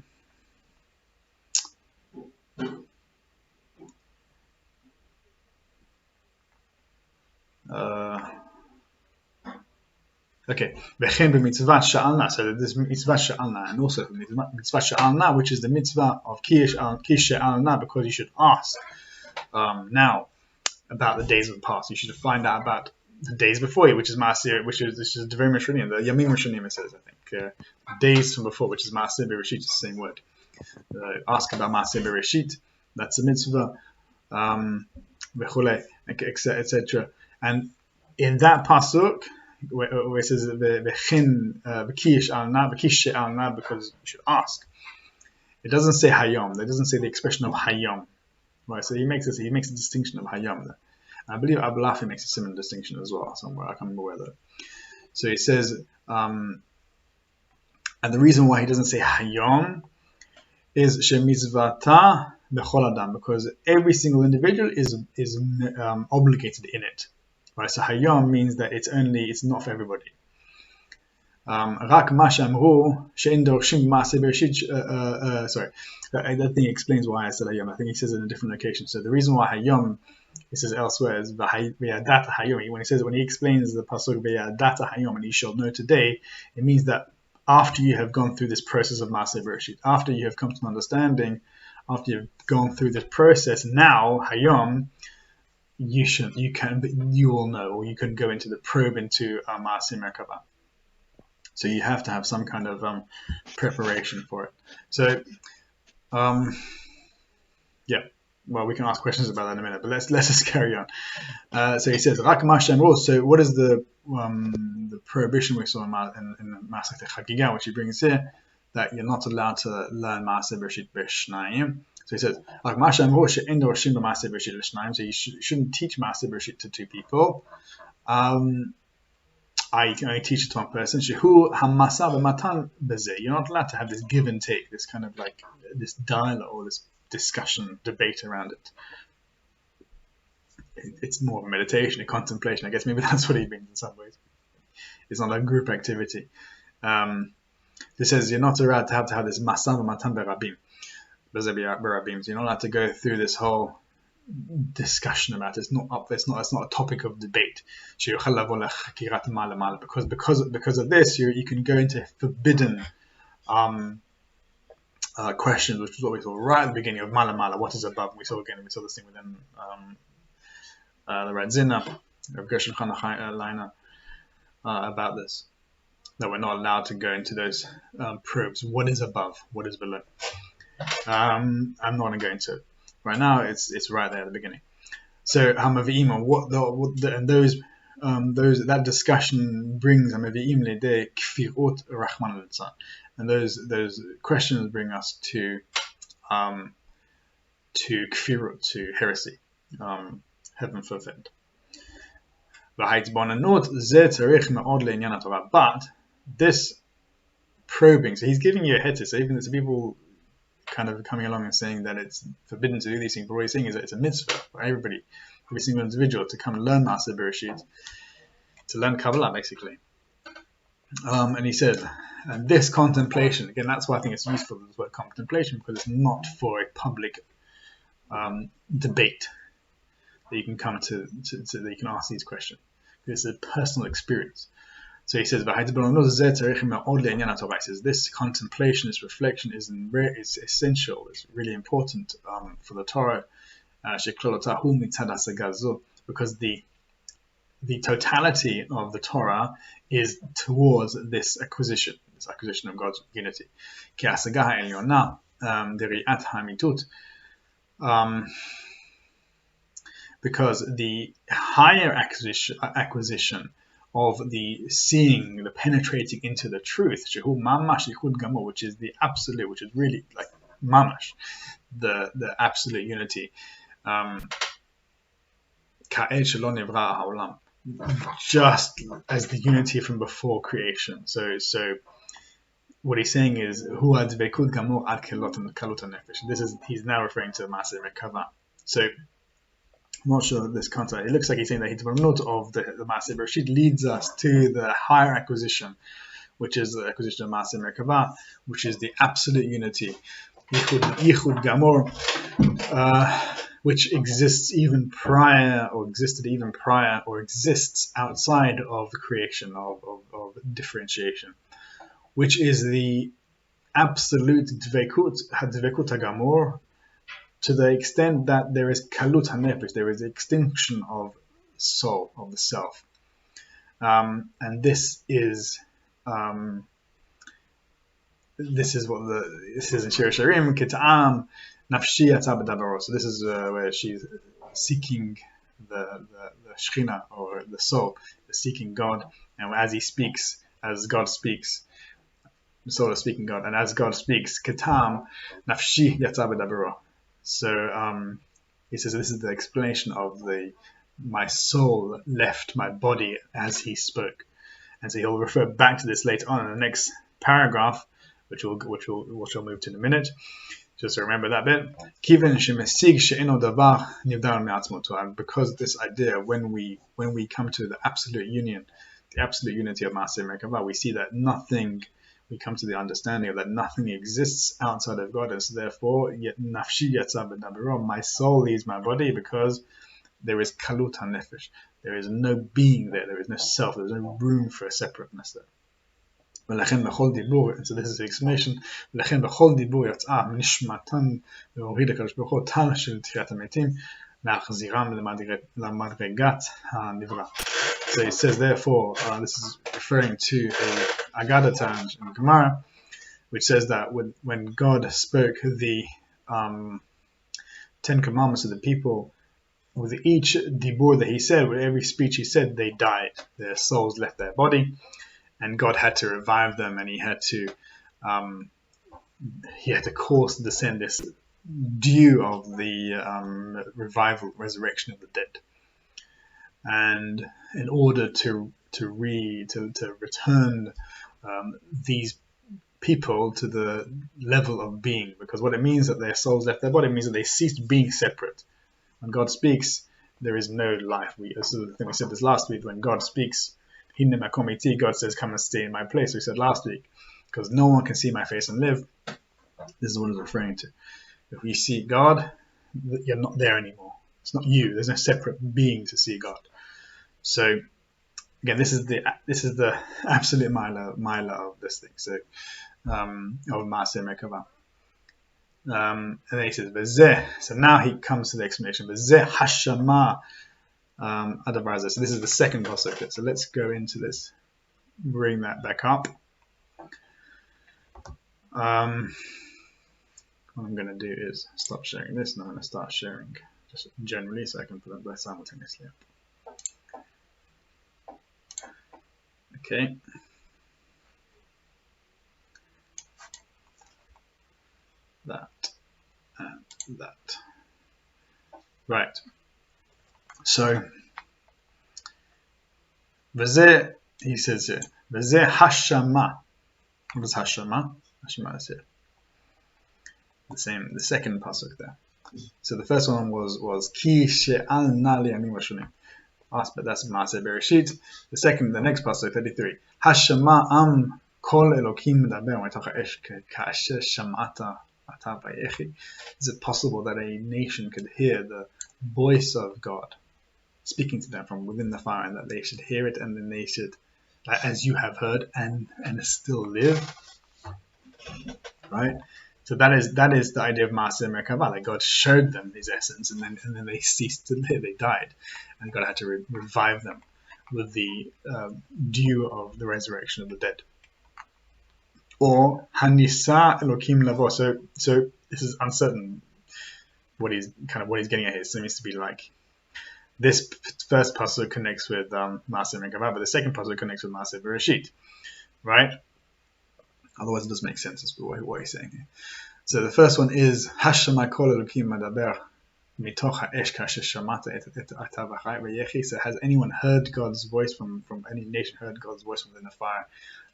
Okay, v'chen b'mitzvah sha'alna. So this mitzvah sha'alna, and also mitzvah sha'alna, which is the mitzvah of ki she'alna, because you should ask now about the days of the past. You should find out about the days before you, which is Maaseh, which is the very Rishonim, the Yamim Rishonim, it says, I think, days from before, which is Maaseh Bereshit, is the same word. Ask about Maaseh Bereshit, that's a mitzvah, etc. And in that pasuk, where it says v'kish alna, because you should ask, it doesn't say hayom. It doesn't say the expression of hayom, right? So he makes a distinction of hayom there. I believe Abulafi makes a similar distinction as well somewhere. I can't remember where though. So he says, and the reason why he doesn't say hayom is shemizvata b'chol adam, because every single individual is obligated in it. Right, so hayom means that it's not for everybody. Rak ma she'amru she'en dorshim b'maaseh bereshit. Sorry, that thing explains why I said hayom. I think he says it in a different location. So the reason why hayom, he says elsewhere, is v'yadata hayom. When he explains the pasuk v'yadata hayom, and you shall know today, it means that after you have gone through this process of maaseh bereshit, after you have come to an understanding, after you've gone through this process, now hayom, you will know, or you can go into the probe into Maaseh Merkava. So you have to have some kind of preparation for it. So, yeah, well, we can ask questions about that in a minute, but let's just carry on. So he says, Rak ma she'amru. So what is the prohibition we saw in Masechet Chagiga, which he brings here, that you're not allowed to learn Maaseh Bereshit b'shnayim. So he says, so you shouldn't teach Maaseh Bereshit to two people. I can only teach it to one person. You're not allowed to have this give and take, this kind of like this dialogue or this discussion, debate around it. It's more of a meditation, a contemplation. I guess maybe that's what he means in some ways. It's not a group activity. This says you're not allowed to have this masa v'matan berabim. So you're not allowed to go through this whole discussion about it. It's not a topic of debate. Because of this, you can go into forbidden questions, which is what we saw right at the beginning of Mala Mala. What is above? We saw this thing within the Radzin of Gershon, Hanoch, Lainer about this. That we're not allowed to go into those probes. What is above? What is below? I'm not going to go into it right now. It's right there at the beginning. So Hamavi'im, that discussion brings Hamavi'im lidei kfirut Rahman al-Litzah, and those questions bring us to kfirut, to heresy, heaven forbid. But this probing, so he's giving you a heter. So even if people kind of coming along and saying that it's forbidden to do these things, but what he's saying is that it's a mitzvah for everybody, every single individual, to come and learn Maaseh Bereshit, to learn Kabbalah basically. And he said, and this contemplation, again, that's why I think it's useful, this word contemplation, because it's not for a public debate that you can come to that you can ask these questions. It's a personal experience. So he says, he says, this contemplation, this reflection is essential, it's really important for the Torah, because the totality of the Torah is towards this acquisition of God's unity. Because the higher acquisition of the seeing, the penetrating into the truth, which is the absolute, which is really like mamash, the absolute unity, just as the unity from before creation. So what he's saying is, he's now referring to Maaseh Merkava. So I'm not sure this concept. It looks like he's saying that Hitvarnut of the Maaseh Bereshit leads us to the higher acquisition, which is the acquisition of Maaseh Merkava, which is the absolute unity, Yichud Gamor, which exists even prior, or existed even prior, or exists outside of the creation of differentiation, which is the absolute Dvekut HaGamor, to the extent that there is kalut hanefesh, there is the extinction of soul, of the self, and this is what this is in Shir Shirim, Kit'am Nafshi Yatsa B'Dabaro. So this is where she's seeking the Shechina, or the soul, seeking God, and as he speaks, as God speaks, the soul is speaking God, and as God speaks, Kit'am Nafshi Yatsa B'Dabaro. So he says this is the explanation of my soul left my body as he spoke, and so he'll refer back to this later on in the next paragraph, which we'll move to in a minute. Just to remember that bit. Because this idea, when we come to the absolute union, the absolute unity of Maaseh Merkava, we see that nothing. We come to the understanding of that nothing exists outside of God, and so therefore, nafshi yatsa b'dabero, my soul leaves my body, because there is kalut hanefesh, there is no being there, there is no self, there is no room for a separateness there. And so this is the explanation. So he says, therefore, this is referring to a Agada Tanj in Gemara, which says that when God spoke the 10 commandments to the people, with each dibur that he said, with every speech he said, they died. Their souls left their body, and God had to revive them, and he had to descend this dew of the resurrection of the dead. And in order to return these people to the level of being, because what it means that their souls left their body means that they ceased being separate. When God speaks, there is no life. This is the thing we said this last week. When God speaks, God says, come and stay in my place. We said last week, because no one can see my face and live. This is what it's referring to. If we see God, you're not there anymore. It's not you. There's no separate being to see God. So again, this is the absolute mila of this thing. So of Maaseh Merkava. And then he says, V'zeh. So now he comes to the explanation. V'zeh hashama adavar. So this is the second pasuk. So let's go into this. Bring that back up. What I'm going to do is stop sharing this, and I'm going to start sharing just generally, so I can put them both simultaneously up. Okay. That and that. Right. So, V'zeh, he says here, V'zeh hashama. What is hashama? Hashama is here. The second pasuk there. So the first one was Ki she'al na li'amim rashunim. aspect. That's Maaseh Bereshit. The next pasuk, 33. Hashama am kol Elokim medaber mitoch ha'esh ka'asher shamata ata vayechi. Is it possible that a nation could hear the voice of God speaking to them from within the fire, and that they should hear it, and then they should, as you have heard, and still live? Right? So that is the idea of Maaseh Merkavah, that God showed them His essence, and then they ceased to live, they died, and God had to revive them with the dew of the resurrection of the dead. Or Hanisa Elokim Lavo. So this is uncertain what he's getting at here. So it seems to be like this first pasuk connects with Maaseh Merkavah, but the second pasuk connects with Maaseh Bereshit, right? Otherwise, it doesn't make sense as to what he's saying here. So the first one is Hashama kol Elokim medaber mitoch ha'esh kasher shamata et ata vayechi. So has anyone heard God's voice from any nation heard God's voice from within the fire,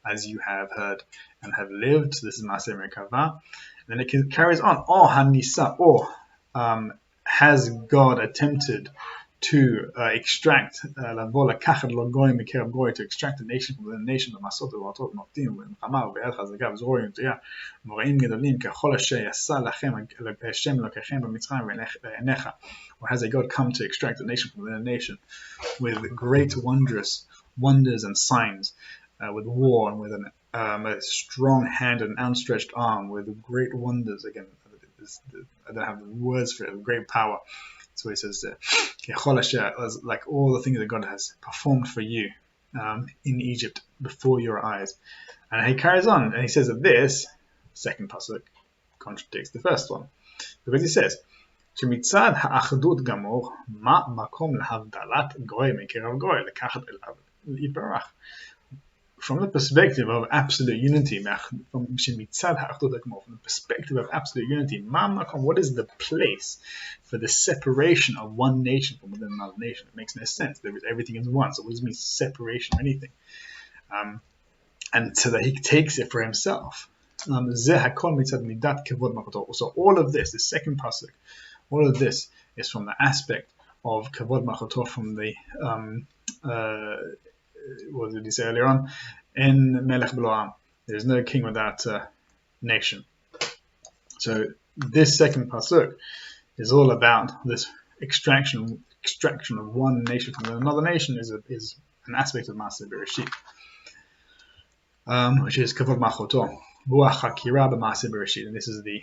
as you have heard and have lived? So this is Maaseh Merkavah. And then it carries on. Or Hanisa, or has God attempted to extract to extract a nation from the nation of Masot וברטות נוטים ומלחמה וביד חזקה וזרוע ונטויה ומראים גדולים ככל אשר יעשה לכם השם אלוקיכם במצרים ועיניך. Or has a God come to extract a nation from within a nation with great wonders and signs, with war and with a strong hand and outstretched arm, with great wonders? Again, I don't have the words for it, with great power. So he says, like all the things that God has performed for you in Egypt before your eyes. And he carries on, and he says that this second pasuk contradicts the first one, because he says, שמצד האחדות גמור, מה מקום להבדלת גוי מקרב גוי, לקחת אליו להתברך. From the perspective of absolute unity, from the perspective of absolute unity, what is the place for the separation of one nation from within another nation? It makes no sense. There is everything in one. So what does it mean separation of anything? And so that he takes it for himself. So all of this, the second pasuk, all of this is from the aspect of kavod machoto, from the what did he say earlier on? In Melech B'Lo'am, there is no king without a nation. So this second pasuk is all about this extraction of one nation from another nation. Is an aspect of Maaseh Bereshit, which is Kavod Machoto, Buach Hakira b'Maaseh Bereshit, and this is the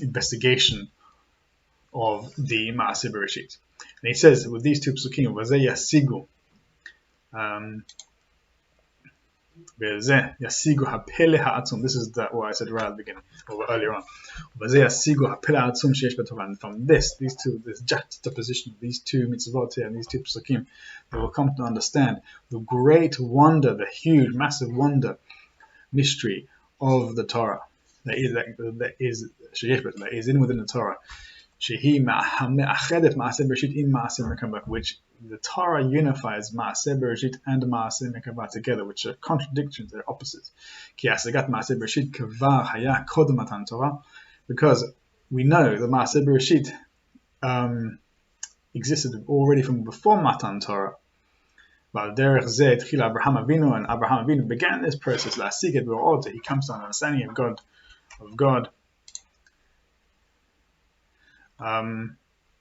investigation of the Maaseh Bereshit. And he says with these two psukim, Vazeh Yasigu. This is what I said right at the beginning, or earlier on. And from these juxtaposition of these two mitzvot here and these two psukim, they will come to understand the great wonder, the huge, massive wonder, mystery of the Torah that is in within the Torah. Which the Torah unifies Maaseh Bereshit and Maaseh Merkavah together, which are contradictions, they're opposites. Because we know the Maaseh Bereshit existed already from before Matan Torah. And Abraham Avinu began this process. He comes to an understanding of God.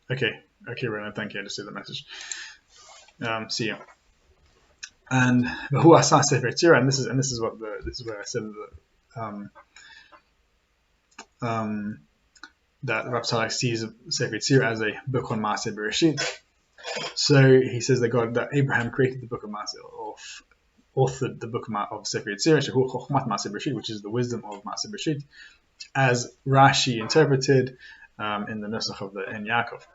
Okay, Rena, thank you. I just see the message. See you. And who asa Sefer Yetzirah, and this is where I said that Rav Tzadok sees Sefer Yetzirah as a book on Maaseh Bereshit. So he says that Abraham created the book of Maaseh, or authored the book of Sefer Yetzirah, Shehu Chochmat Maaseh Bereshit, which is the wisdom of Maaseh Bereshit, as Rashi interpreted in the Nusach of the En Yaakov.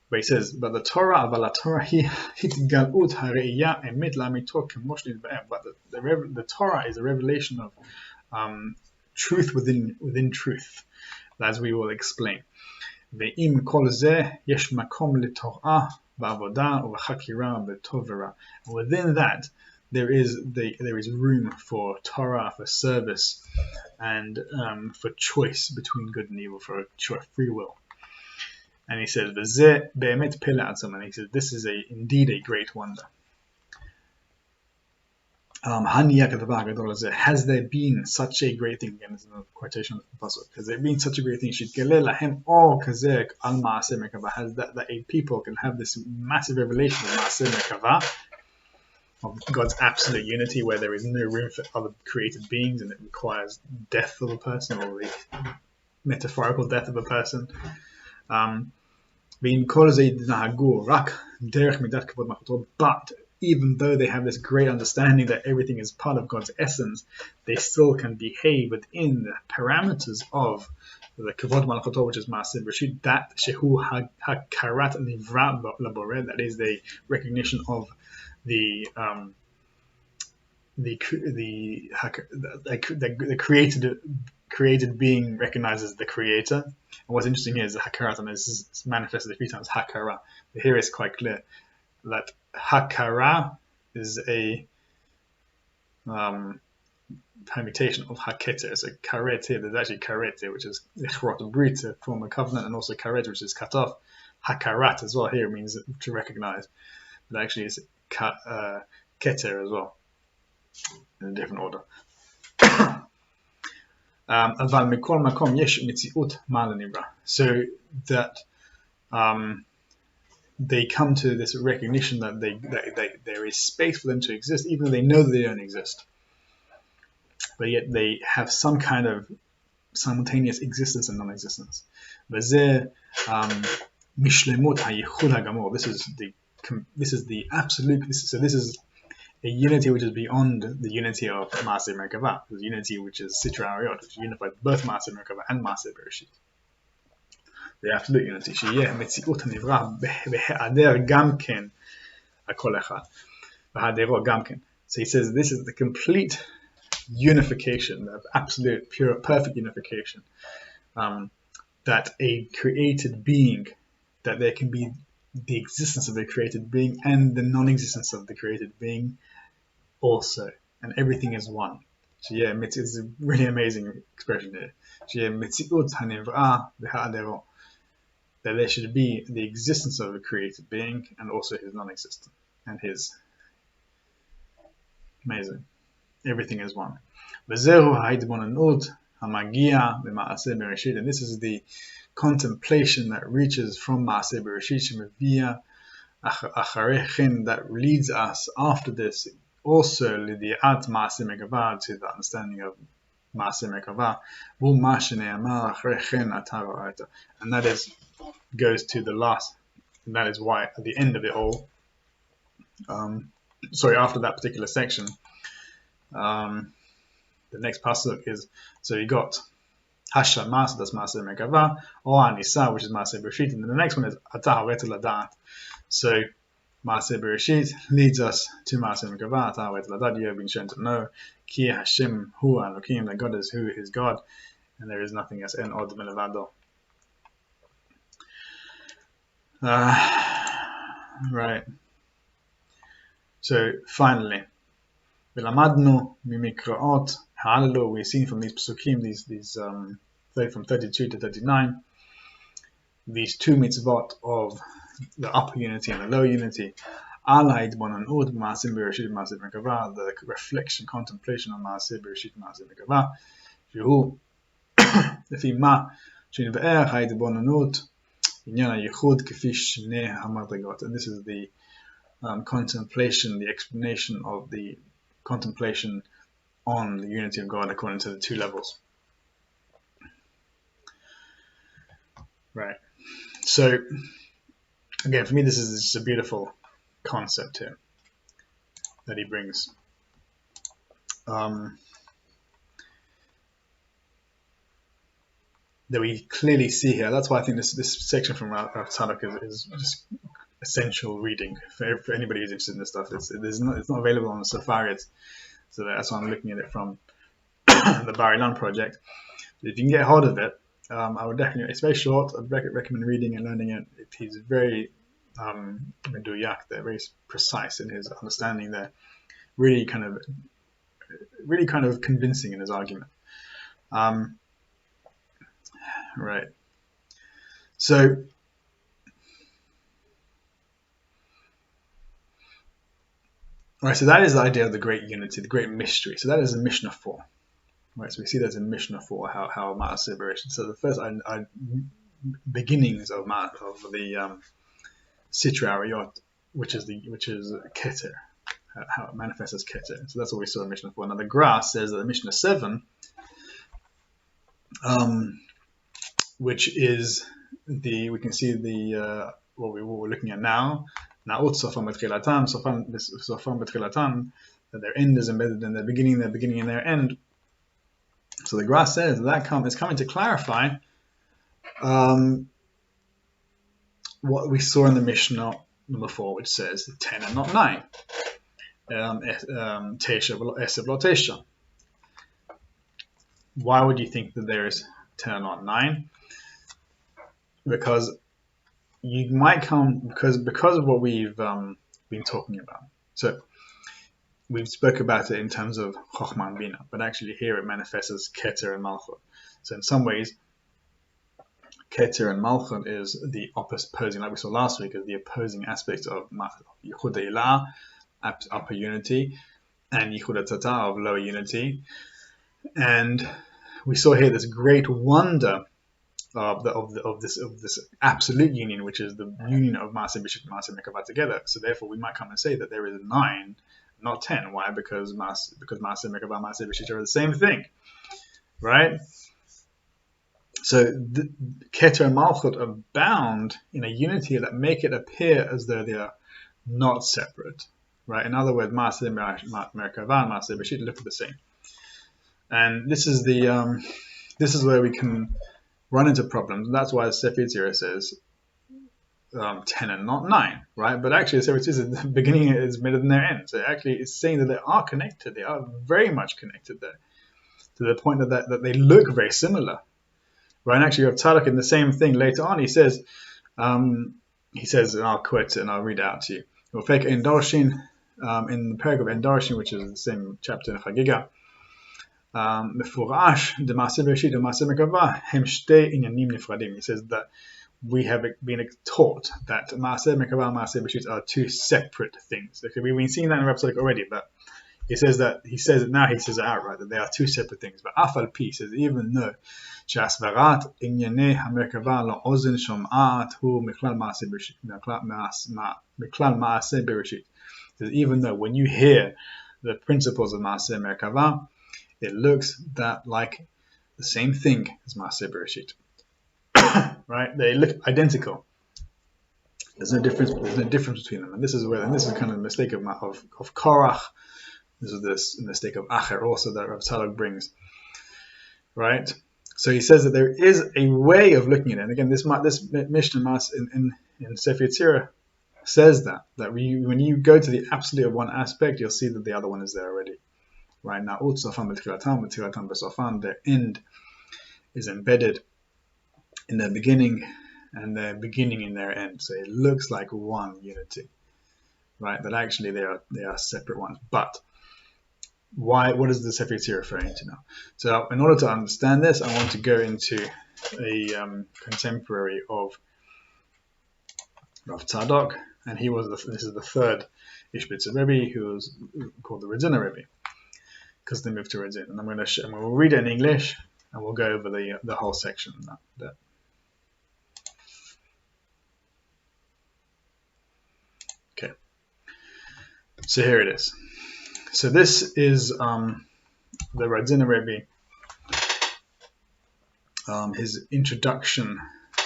But he says, but the Torah, but the Torah is a revelation of truth within truth, as we will explain. And within that, there is room for Torah, for service, and for choice between good and evil, for free will. And he says, "V'zeh be'emet pele atzum," and he says, this is indeed a great wonder. Has there been such a great thing? Again, this is a quotation of the Pasuk. Has there been such a great thing? Has that a people can have this massive revelation of Maaseh Merkavah, of God's absolute unity, where there is no room for other created beings, and it requires death of a person, or the metaphorical death of a person. But even though they have this great understanding that everything is part of God's essence, they still can behave within the parameters of the Kavod Malchuto, which is Maaseh Bereshit, that Shehu HaKarat Nivra Labore, that is the recognition of the created being recognizes the creator. And what's interesting here is the Hakarat, and this is manifested a few times, Hakara. But here it's quite clear that Hakara is a permutation of Haketer. So karet here, there's actually karet here, which is brit, to form a covenant, and also karet, which is cut off. Hakarat as well here means to recognize, but actually it's keter as well, in a different order. So that they come to this recognition that there is space for them to exist, even though they know that they don't exist. But yet they have some kind of simultaneous existence and non-existence. This is the absolute. So this is a unity which is beyond the unity of Maaseh Merkavah, the unity which is Sitra Ariot, which unifies both Maaseh Merkavah and Maaseh Bereshit. The absolute unity. שיהיה מציאות הנברא בהיעדר גם כן הכל אחד. בהיעדרו גם כן. So he says this is the complete unification, the absolute, pure, perfect unification. That a created being, that there can be the existence of a created being and the non-existence of the created being also, and everything is one. So yeah, it's a really amazing expression here. That there should be the existence of a created being and also his non-existence and his amazing. Everything is one. And this is the contemplation that reaches from Maaseh Bereshit that leads us after this also Lidiat Maaseh Merkavah, to the understanding of Maaseh Merkavah, and that is goes to the last, and that is why at the end of it all, after that particular section, the next pasuk is, so you got Hashama, so that's Maaseh Merkavah, or Anisa, which is Maaseh Bereshit, and then the next one is Atah Havet Ladat. So Maaseh Bereshit leads us to Maaseh Merkavah, Atah Havet Ladat. You have been shown to know Ki Hashem Hu Elokim, that God is who is God, and there is nothing else. En od melevado. Right. So finally, V'lamadnu mimikraot ha'alalu. We've seen from these psukim, these from 32 to 39, these two mitzvot of the upper unity and the lower unity. The reflection, contemplation on Maaseh Bereshit, Maaseh Merkavah. שהוא לפי מה שנבאר ההתבוננות עניין הייחוד כפי שני המדרגות. And this is the contemplation, the explanation of the contemplation on the unity of God according to the two levels. Right. So again, for me, this is just a beautiful concept here that he brings. That we clearly see here. That's why I think this section from Tzadok is just essential reading for anybody who's interested in this stuff. It's not available on the Safari, so that's why I'm looking at it from the Bar Ilan project. If you can get hold of it, I would definitely. It's very short. I'd recommend reading and learning it. He's very meduyak, they're very precise in his understanding. They're really kind of convincing in his argument. Right. So Right, so that is the idea of the great unity, the great mystery. So that is in Mishnah 4. Right, so we see that in Mishnah 4, how Aspiration. So the first beginnings of the Sitra Ariyot, which is Keter, how it manifests as Keter. So that's what we saw in Mishnah 4. Now the Grass says that in Mishnah 7, which is we can see what we're looking at now. Na'ut sofam betchilatan, sofam betchilatan, that their end is embedded in their beginning in their end. So the Grass says that is coming to clarify what we saw in the Mishnah number 4, which says 10 and not 9. Tesha v'lo esev v'lo tesha. Why would you think that there is 10 and not 9? Because you might come because of what we've been talking about. So we've spoke about it in terms of Chochmah and Bina, but actually here it manifests as Keter and Malchut. So in some ways, Keter and Malchut is the opposing, like we saw last week, is the opposing aspect of Yichud Eilah, upper unity, and Yichud Tata of lower unity. And we saw here this great wonder of this absolute union, which is the union of Maaseh B'Shit and Maaseh Merkavah together. So therefore, we might come and say that there is 9, not 10. Why? Because Maaseh Merkavah, Maaseh B'Shit are the same thing, right? So the Keter and Malchut are bound in a unity that make it appear as though they are not separate, right? In other words, Maaseh Merkavah and Maaseh B'Shit look the same, and this is where we can run into problems. That's why the Sefer Yetzirah says 10 and not 9, right? But actually, the Sefer Yetzirah, the beginning is better than their end. So actually, it's saying that they are connected. They are very much connected there, to the point that they look very similar, right? And actually, you have Tzadok in the same thing later on. He says, and I'll quote it and I'll read it out to you. In the paragraph of Endarshin, which is the same chapter in Chagiga, מפורש דמעשה בראשית ומעשה מרכבה הם שתי עניינים נפרדים. He says that we have been taught that מעשה מרכבה and מעשה בראשית are two separate things. Okay, we've been seeing that in Tzadok already, but he says it outright that they are two separate things. But אף על פי says even though שהסברת ענייני המרכבה לאוזן שומעת הוא מכלל מעשה בראשית. Even though when you hear the principles of מעשה מרכבה, it looks like the same thing as Maaseh Bereshit, right? They look identical. There's no difference between them, and this is kind of the mistake of Korach. This is the mistake of Acher also that Rav Tzadok brings, right? So he says that there is a way of looking at it. And again, this Mishnah in Sefer Yetzirah says that when you go to the absolute of one aspect, you'll see that the other one is there already. Right now, their end is embedded in their beginning, and their beginning in their end. So it looks like one unity, right? But actually, they are separate ones. But why? What is the Sefer Yetzirah referring to now? So, in order to understand this, I want to go into a contemporary of Rav Tzadok, and this is the third Ishbitzer Rebbe, who was called the Radzin Rebbe, because they moved to Radzin. And we'll read it in English, and we'll go over the whole section. Okay. So here it is. So this is the Radzin Rebbe, his introduction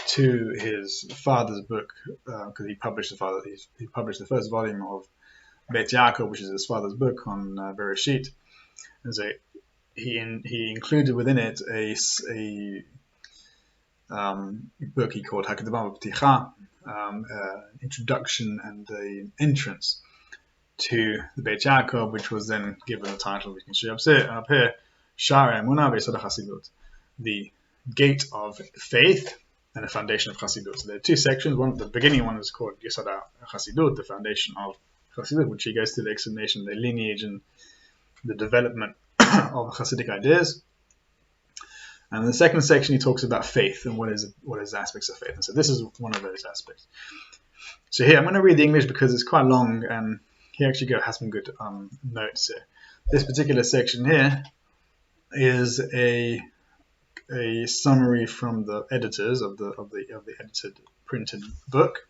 to his father's book, because he published the first volume of Beit Yaakov, which is his father's book on Bereshit. And so he included within it a book he called Hakdama B'Pticha, introduction and an entrance to the Beit Yaakov, which was then given the title we can see up here, Sha'ar Emunah V'Yesod HaChasidut, the gate of faith and the foundation of Chasidut. So there are two sections. The beginning one is called Yesod HaChasidut, the foundation of Chasidut, which he goes through the explanation, the lineage, and the development of Hasidic ideas. And in the second section, he talks about faith and what is aspects of faith. And so this is one of those aspects. So here, I'm going to read the English because it's quite long, and he actually has some good notes here. This particular section here is a summary from the editors of the edited printed book,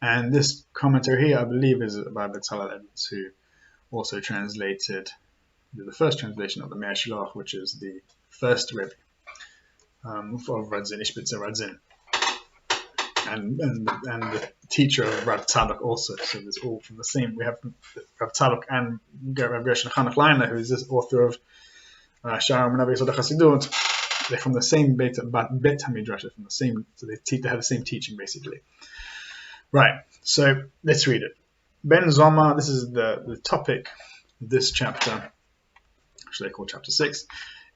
and this commentary here I believe is by Bezalel Edwards, who also translated the first translation of the Me'er Shilach, which is the first Rebbe of Radzin, Ishbitzer Radzin, and the teacher of Rav Tzadok also. So there's all from the same. We have Rav Tzadok and Rav Gershon Hanoch Lainer, who is this author of Sha'ar Menavi Yesod HaChasidut. They're from the same Bet HaMidrash, from the same. So they have the same teaching basically. Right. So let's read it. Ben Zoma. This is the topic of this chapter, which they call chapter 6.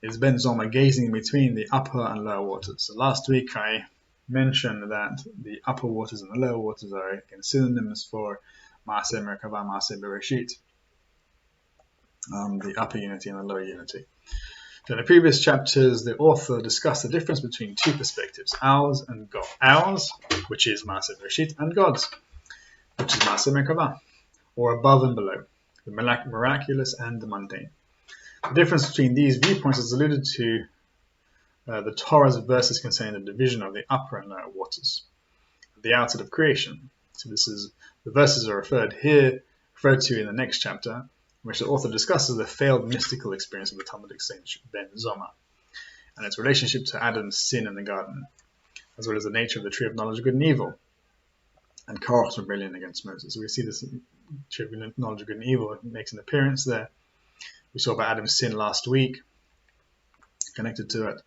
Is Ben Zoma gazing between the upper and lower waters. So last week I mentioned that the upper waters and the lower waters are again synonyms for Maaseh Merkavah, Maaseh Bereshit, the upper unity and the lower unity. So in the previous chapters, the author discussed the difference between two perspectives, ours and God. Ours, which is Maaseh Bereshit, and God's, which is Maaseh Merkavah, or above and below, the miraculous and the mundane. The difference between these viewpoints is alluded to the Torah's verses concerning the division of the upper and lower waters, the outset of creation. So this is the verses are referred to in the next chapter, in which the author discusses the failed mystical experience of the Talmudic sage Ben Zoma and its relationship to Adam's sin in the garden, as well as the nature of the tree of knowledge of good and evil, and Korach's rebellion against Moses. So we see this tree of knowledge of good and evil makes an appearance there. We saw about Adam's sin last week, connected to it.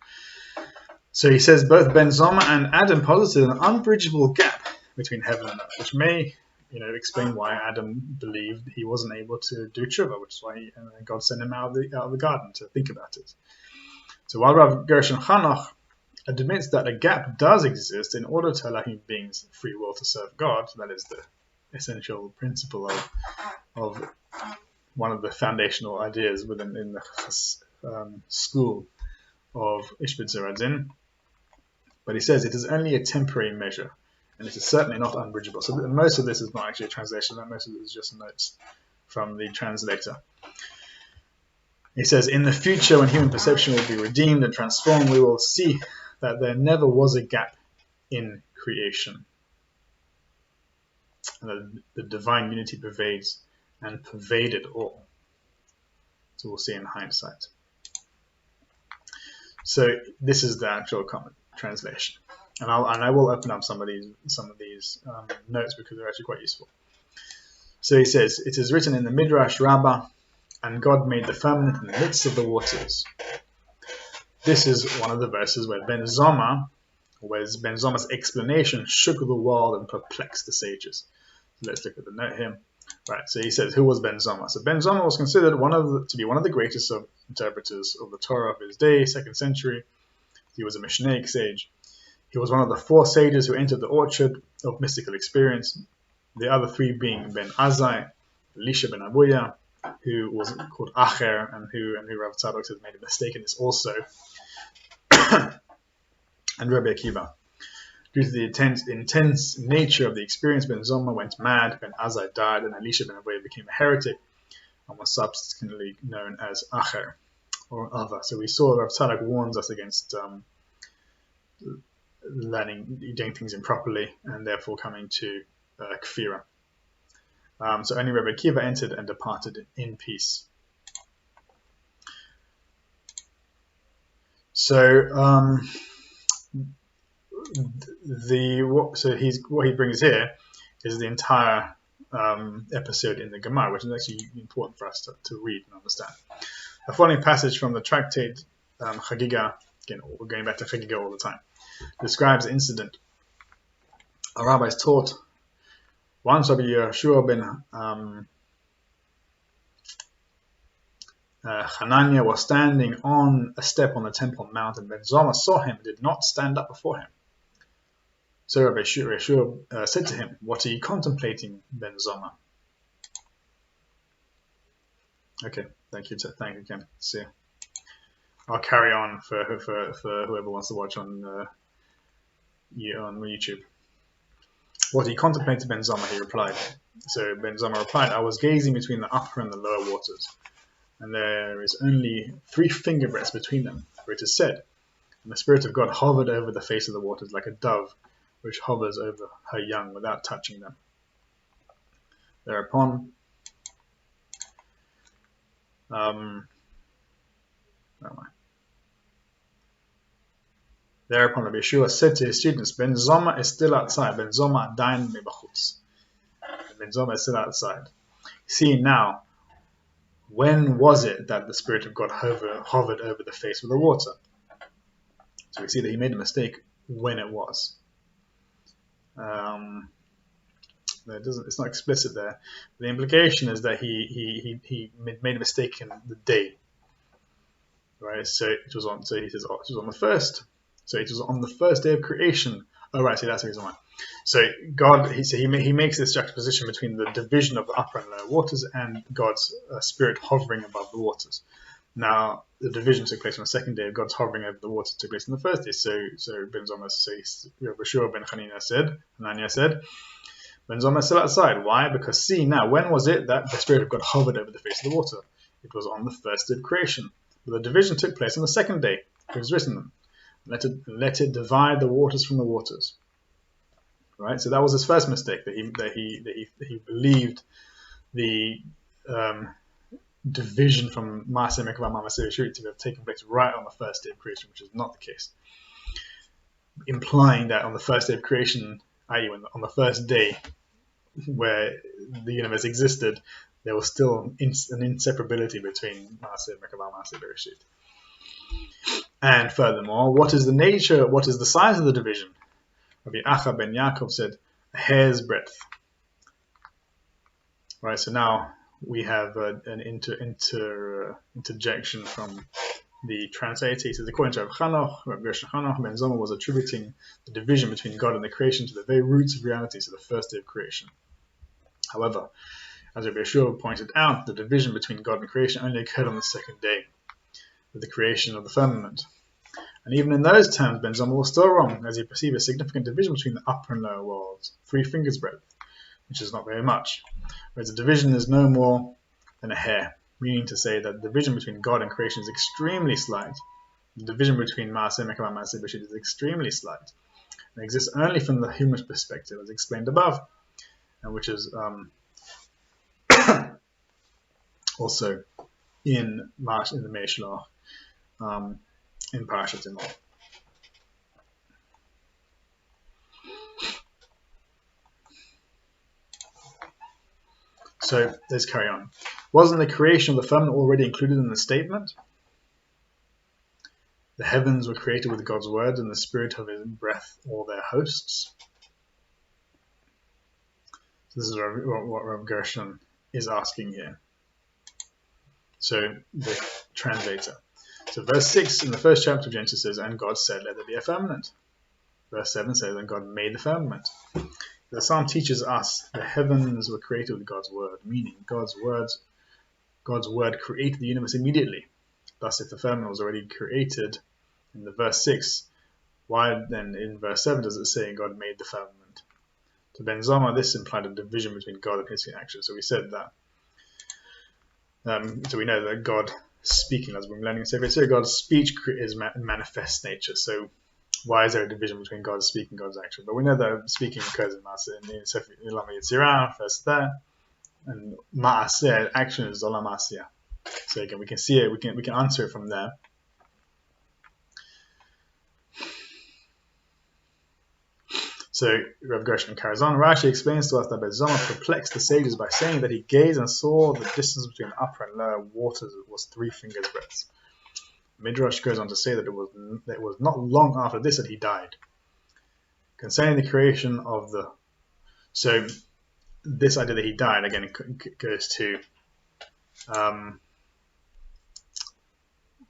So he says both Ben Zoma and Adam posited an unbridgeable gap between heaven and earth, which may, explain why Adam believed he wasn't able to do tshuva, which is why God sent him out of the garden to think about it. So while Rav Gershon Hanoch admits that a gap does exist in order to allow human beings free will to serve God, that is the essential principle of one of the foundational ideas within the school of Ishbitzer Radzin. But he says it is only a temporary measure, and it is certainly not unbridgeable. So most of this is not actually a translation, most of this is just notes from the translator. He says, in the future, when human perception will be redeemed and transformed, we will see that there never was a gap in creation, and that the divine unity pervades and pervaded all. So we'll see in hindsight. So this is the actual common translation, and I will open up some of these notes because they're actually quite useful. So he says, it is written in the Midrash Rabbah, and God made the firmament in the midst of the waters. This is one of the verses where Ben Zoma's explanation shook the world and perplexed the sages. So let's look at the note here. Right, so he says, who was Ben Zoma? So Ben Zoma was considered to be one of the greatest of interpreters of the Torah of his day, 2nd century. He was a Mishnaic sage. He was one of the 4 sages who entered the orchard of mystical experience, the other 3 being Ben Azai, Elisha ben Abuya, who was called Acher, and who Rav Tzadok has made a mistake in this also, and Rabbi Akiva. Due to the intense nature of the experience, Ben Zoma went mad, Ben Azai died, and Elisha ben Abuya became a heretic and was subsequently known as Acher, or Ava. So we saw Rav Tzadok warns us against doing things improperly, and therefore coming to Kfira. So only Rabbi Akiva entered and departed in peace. So what he brings here is the entire episode in the Gemara, which is actually important for us to read and understand. The following passage from the tractate Chagiga, again, we're going back to Chagiga all the time, describes the incident. Our rabbis taught once Rabbi Yeshua ben Hananiah was standing on a step on the Temple Mount, and Ben Zoma saw him and did not stand up before him. So Rabbi Yeshua said to him, "What are you contemplating, Ben Zoma?" Okay, thank you, Ken. See you. I'll carry on for whoever wants to watch on YouTube. What he contemplated, Ben Zoma, he replied. So Ben Zoma replied, I was gazing between the upper and the lower waters, and there is only 3 finger breadths between them, for it is said, and the Spirit of God hovered over the face of the waters like a dove which hovers over her young without touching them. Thereupon, Rabbi Yeshua said to his students, Ben Zoma is still outside. Ben Zoma adayin mebachutz. Ben Zoma is still outside. See now, when was it that the Spirit of God hovered over the face of the water? So we see that he made a mistake when it was. It's not explicit there. The implication is that he made a mistake in the day, right? So it was on. So he says, it was on the first. So it was on the first day of creation. Oh, right. See, that's the reason why. So God, he makes this juxtaposition between the division of the upper and lower waters and God's Spirit hovering above the waters. Now, the division took place on the second day. God's hovering over the water took place on the first day. So Ben Zoma says, Yeshua ben Hananiah said, Ben Zoma is still outside. Why? Because see now, when was it that the Spirit of God hovered over the face of the water? It was on the first day of creation. But the division took place on the second day. It was written, let it divide the waters from the waters. Right. So that was his first mistake, that he believed the division from Maaseh Merkavah Maaseh B'Shrit to have taken place right on the first day of creation, which is not the case. Implying that on the first day of creation, i.e. on the first day where the universe existed, there was still an inseparability between Maaseh Merkavah Maaseh B'Shrit. And furthermore, what is the size of the division? Rabbi Acha ben Yaakov said, a hair's breadth. Right, so now we have an interjection from the translator. He says, according to Hanoch, Rabbi Gershon Hanoch, Ben Zoma was attributing the division between God and the creation to the very roots of reality, to the first day of creation. However, as Rabbi Yeshua pointed out, the division between God and creation only occurred on the second day, with the creation of the firmament. And even in those terms, Ben Zoma was still wrong, as he perceived a significant division between the upper and lower worlds, 3 fingers breadth, which is not very much, whereas the division is no more than a hair, meaning to say that the division between God and creation is extremely slight. The division between Maaseh Merkavah Maaseh B'Shrit is extremely slight, and exists only from the human perspective, as explained above, and which is also in the Meishloach, in Parashat Emor. So let's carry on. Wasn't the creation of the firmament already included in the statement? The heavens were created with God's word and the spirit of his breath, all their hosts. This is what Rav Gershon is asking here. So the translator. So verse 6 in the first chapter of Genesis says, and God said, let there be a firmament. Verse 7 says, and God made the firmament. The Psalm teaches us the heavens were created with God's word, meaning God's word created the universe immediately. Thus, if the firmament was already created in the verse 6, why then in verse 7 does it say God made the firmament? To Ben Zoma, this implied a division between God and his action. So we said that. So we know that God speaking, as we've been learning in Sefer Yetzirah, God's speech is manifest nature. So why is there a division between God's speaking and God's action? But we know that speaking occurs in Sefer Yetzirah, first there, and Ma'aseh, action is Olam Asiyah. So again, we can see it, we can answer it from there. So Rav Gershon carries on. Rashi explains to us that Ben Zoma perplexed the sages by saying that he gazed and saw the distance between the upper and lower waters was 3 fingers breadths. Midrash goes on to say that it was not long after this that he died. Concerning the creation of the... So this idea that he died, again, it goes to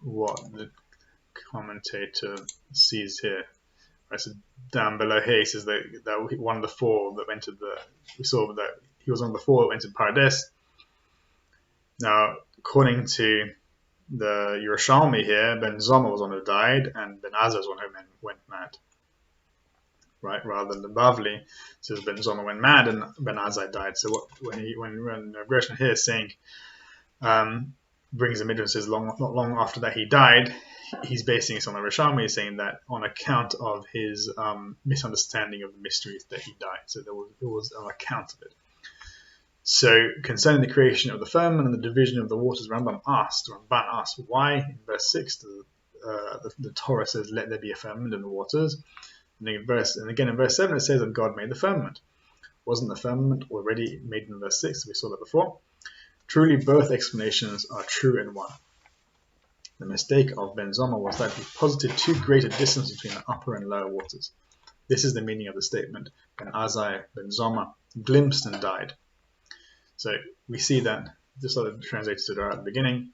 what the commentator sees here. Right, so down below here, he says that one of the 4 that entered we saw that he was one of the 4 that entered Paradise. Now, according to the Yerushalmi here, Ben Zoma was one who died, and Ben Azza was one who went mad. right? Rather than the Bavli says Ben Zoma went mad and Ben Azai died. So when Gershon here is saying brings a midrash and says not long after that he died, he's basing it on the Rishami, he's saying that on account of his misunderstanding of the mysteries that he died. So it was on account of it. So concerning the creation of the firmament and the division of the waters, Ramban asked why in verse 6 the Torah says let there be a firmament in the waters, and again in verse 7 it says that God made the firmament. Wasn't the firmament already made in verse 6? We saw that before. Truly both explanations are true in one. The mistake of Ben Zoma was that he posited too great a distance between the upper and lower waters. This is the meaning of the statement. Ben Azai, Ben Zoma, glimpsed and died. So we see that, just like the translator said at the beginning,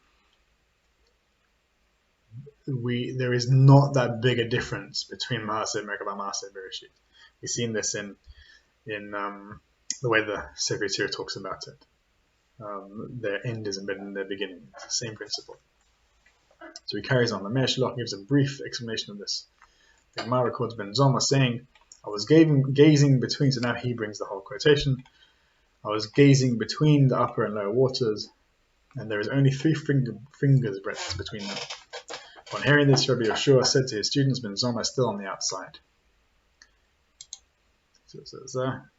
there is not that big a difference between Maaseh Merkavah and Maaseh Bereshit. We've seen this in the way the Sefer Yetzirah talks about it. Their end is embedded in their beginning. It's the same principle. So he carries on. The Meir Shalach gives a brief explanation of this. The Gemara records Ben Zoma saying, I was gazing between, so now he brings the whole quotation. I was gazing between the upper and lower waters, and there is only 3 fingers breadth between them. On hearing this, Rabbi Yeshua said to his students, Ben Zoma is still on the outside. So it says there.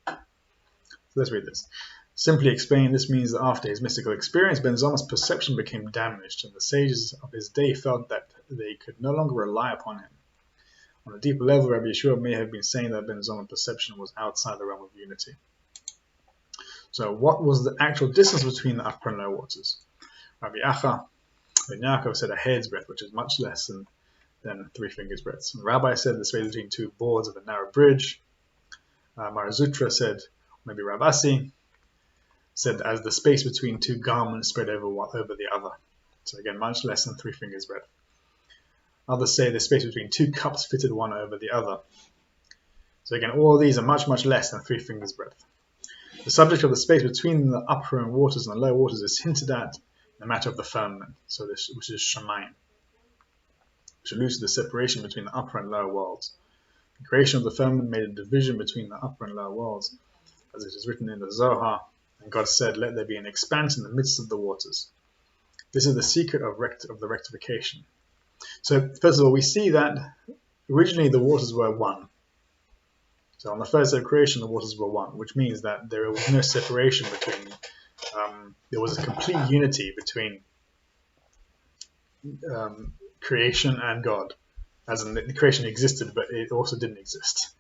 So let's read this. Simply explained, this means that after his mystical experience, Ben Zoma's perception became damaged, and the sages of his day felt that they could no longer rely upon him. On a deeper level, Rabbi Yeshua may have been saying that Ben Zoma's perception was outside the realm of unity. So what was the actual distance between the upper and lower waters? Rabbi Acha Ben Yaakov said a hair's breadth, which is much less than 3 fingers breadth. And the rabbi said the space between 2 boards of a narrow bridge. Marazutra said, maybe Ravasi, said as the space between 2 garments spread over the other. So again, much less than 3 fingers breadth. Others say the space between 2 cups fitted one over the other. So again, all these are much, much less than 3 fingers breadth. The subject of the space between the upper and waters and the lower waters is hinted at in the matter of the firmament, so which is Shamayim, which alludes to the separation between the upper and lower worlds. The creation of the firmament made a division between the upper and lower worlds, as it is written in the Zohar, and God said, let there be an expanse in the midst of the waters. This is the secret of the rectification. So first of all, we see that originally the waters were one. So on the first day of creation, the waters were one, which means that there was no separation between, there was a complete unity between creation and God. As in the creation existed, but it also didn't exist.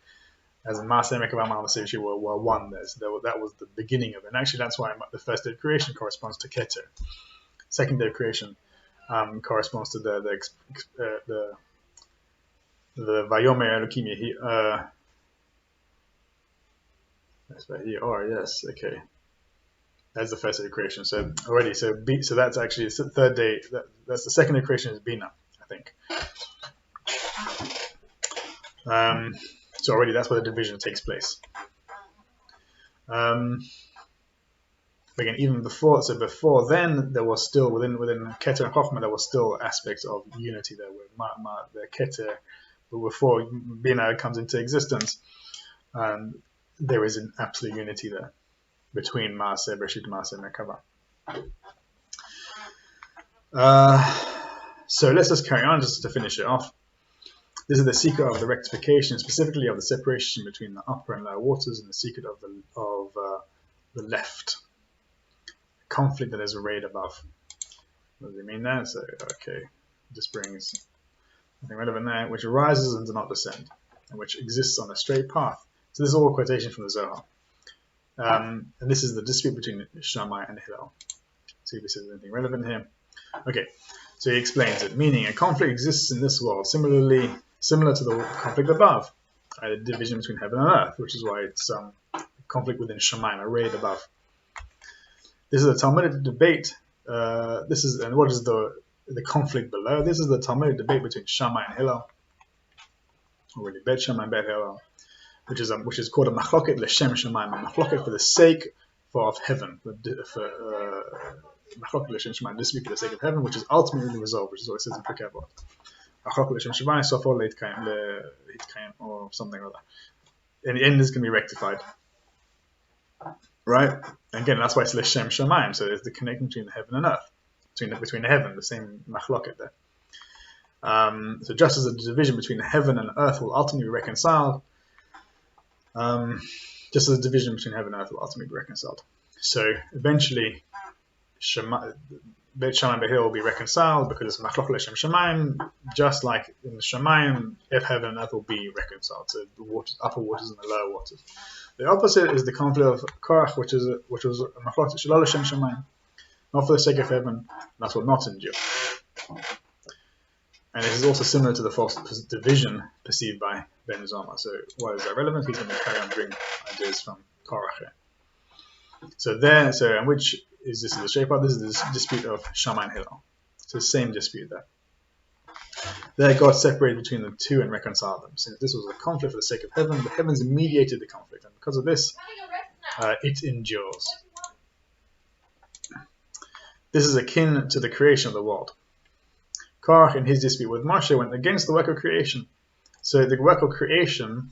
As in Maaseh Merkavah and Maaseh Bereshit were one there. So that was the beginning of it. And actually that's why the first day of creation corresponds to Keter. Second day of creation corresponds to the Vayomer Elokim Yehi. Yes, okay. That's the first day of creation. So that's actually the third day. That's the second day of creation is Bina, I think. So already that's where the division takes place. Again, even before then, there was still within Keter and Chochmah there was still aspects of unity there with the Keter, but before Bina comes into existence, there is an absolute unity there between Maaseh Bereshit and Maaseh Merkavah. So let's just carry on just to finish it off. This is the secret of the rectification, specifically of the separation between the upper and lower waters, and the secret of the left conflict that is arrayed above. What does it mean there? So okay, this brings nothing relevant there, which arises and does not descend, and which exists on a straight path. So this is all a quotation from the Zohar. And this is the dispute between Shammai and Hillel. See if this is anything relevant here. Okay, so he explains it, meaning a conflict exists in this world similar to the conflict above, the division between heaven and earth, which is why it's conflict within Shammai, arrayed above. This is a Talmudic debate. And what is the conflict below? This is the Talmudic debate between Shammai and Hillel, or really Bet Shammai and Bet Hillel, which is called a machloket l'shem Shammai, a machloket for the sake of heaven, machloket l'shem Shammai, dispute for the sake of heaven, which is ultimately resolved, which is what it says in Pirkei Avot. or something like that. In the end, this can be rectified. Right? Again, that's why it's L'Shem Shamayim. So there's the connection between the heaven and earth. Between the heaven, the same machloket there. So just as the division between heaven and earth will ultimately be reconciled, just as the division between heaven and earth will ultimately be reconciled. So eventually, Beit Shammai Behir will be reconciled because it's Machlok L'Shem Shamayim, just like in the Shamayim, if heaven and earth will be reconciled. So the waters, upper waters and the lower waters. The opposite is the conflict of Korach, which was Machlok Shelo L'Shem Shamayim, not for the sake of heaven. That's what not endure. And it is also similar to the false division perceived by Ben Zoma. So why is that relevant? He's going to carry on bringing ideas from Korach here. So and which is this the shape part? This is the dispute of Shammai and Hillel. It's the same dispute there. There God separated between the two and reconciled them. Since this was a conflict for the sake of heaven, the heavens mediated the conflict, and because of this, it endures. This is akin to the creation of the world. Korach, in his dispute with Moshe, went against the work of creation. So the work of creation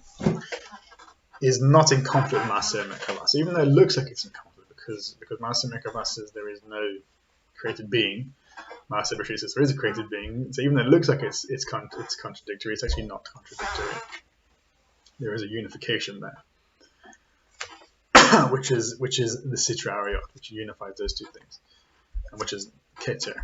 is not in conflict with Maaseh Merkavah. So even though it looks like it's in conflict, because Maaseh Merkavah says there is no created being, Maaseh Bereshit says there is a created being. So even though it looks like it's contradictory, it's actually not contradictory. There is a unification there, which is the Sitra Ariyot, which unifies those two things, and which is Keter.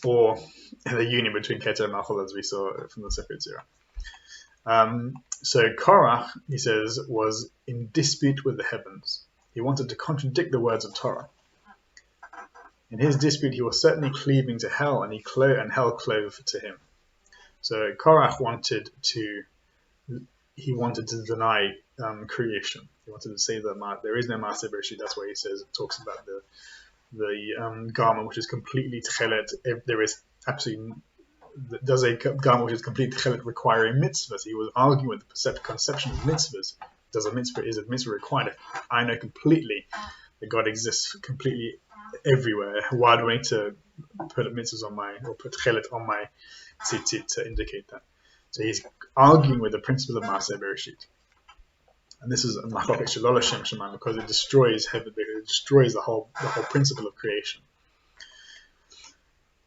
Or the union between Keter and Machol, as we saw from the Sefer Yetzirah. So Korach, he says, was in dispute with the heavens. He wanted to contradict the words of Torah. In his dispute, he was certainly cleaving to hell, and hell clove to him. So Korach wanted to deny creation. He wanted to say that there is no Maaseh Bereshit. That's why he talks about the garment which is completely tchelet. There is absolutely, does a garment which is complete tchelet require a mitzvah? So he was arguing with the conception of mitzvahs. Is a mitzvah required? If I know completely that God exists completely everywhere, why do I need to put mitzvahs on or put tchelet on my tzitzit to indicate that? So he's arguing with the principle of Maaseh Bereshit. And this is a machlokes shelo l'shem shamayim because it destroys heaven, it destroys the whole principle of creation.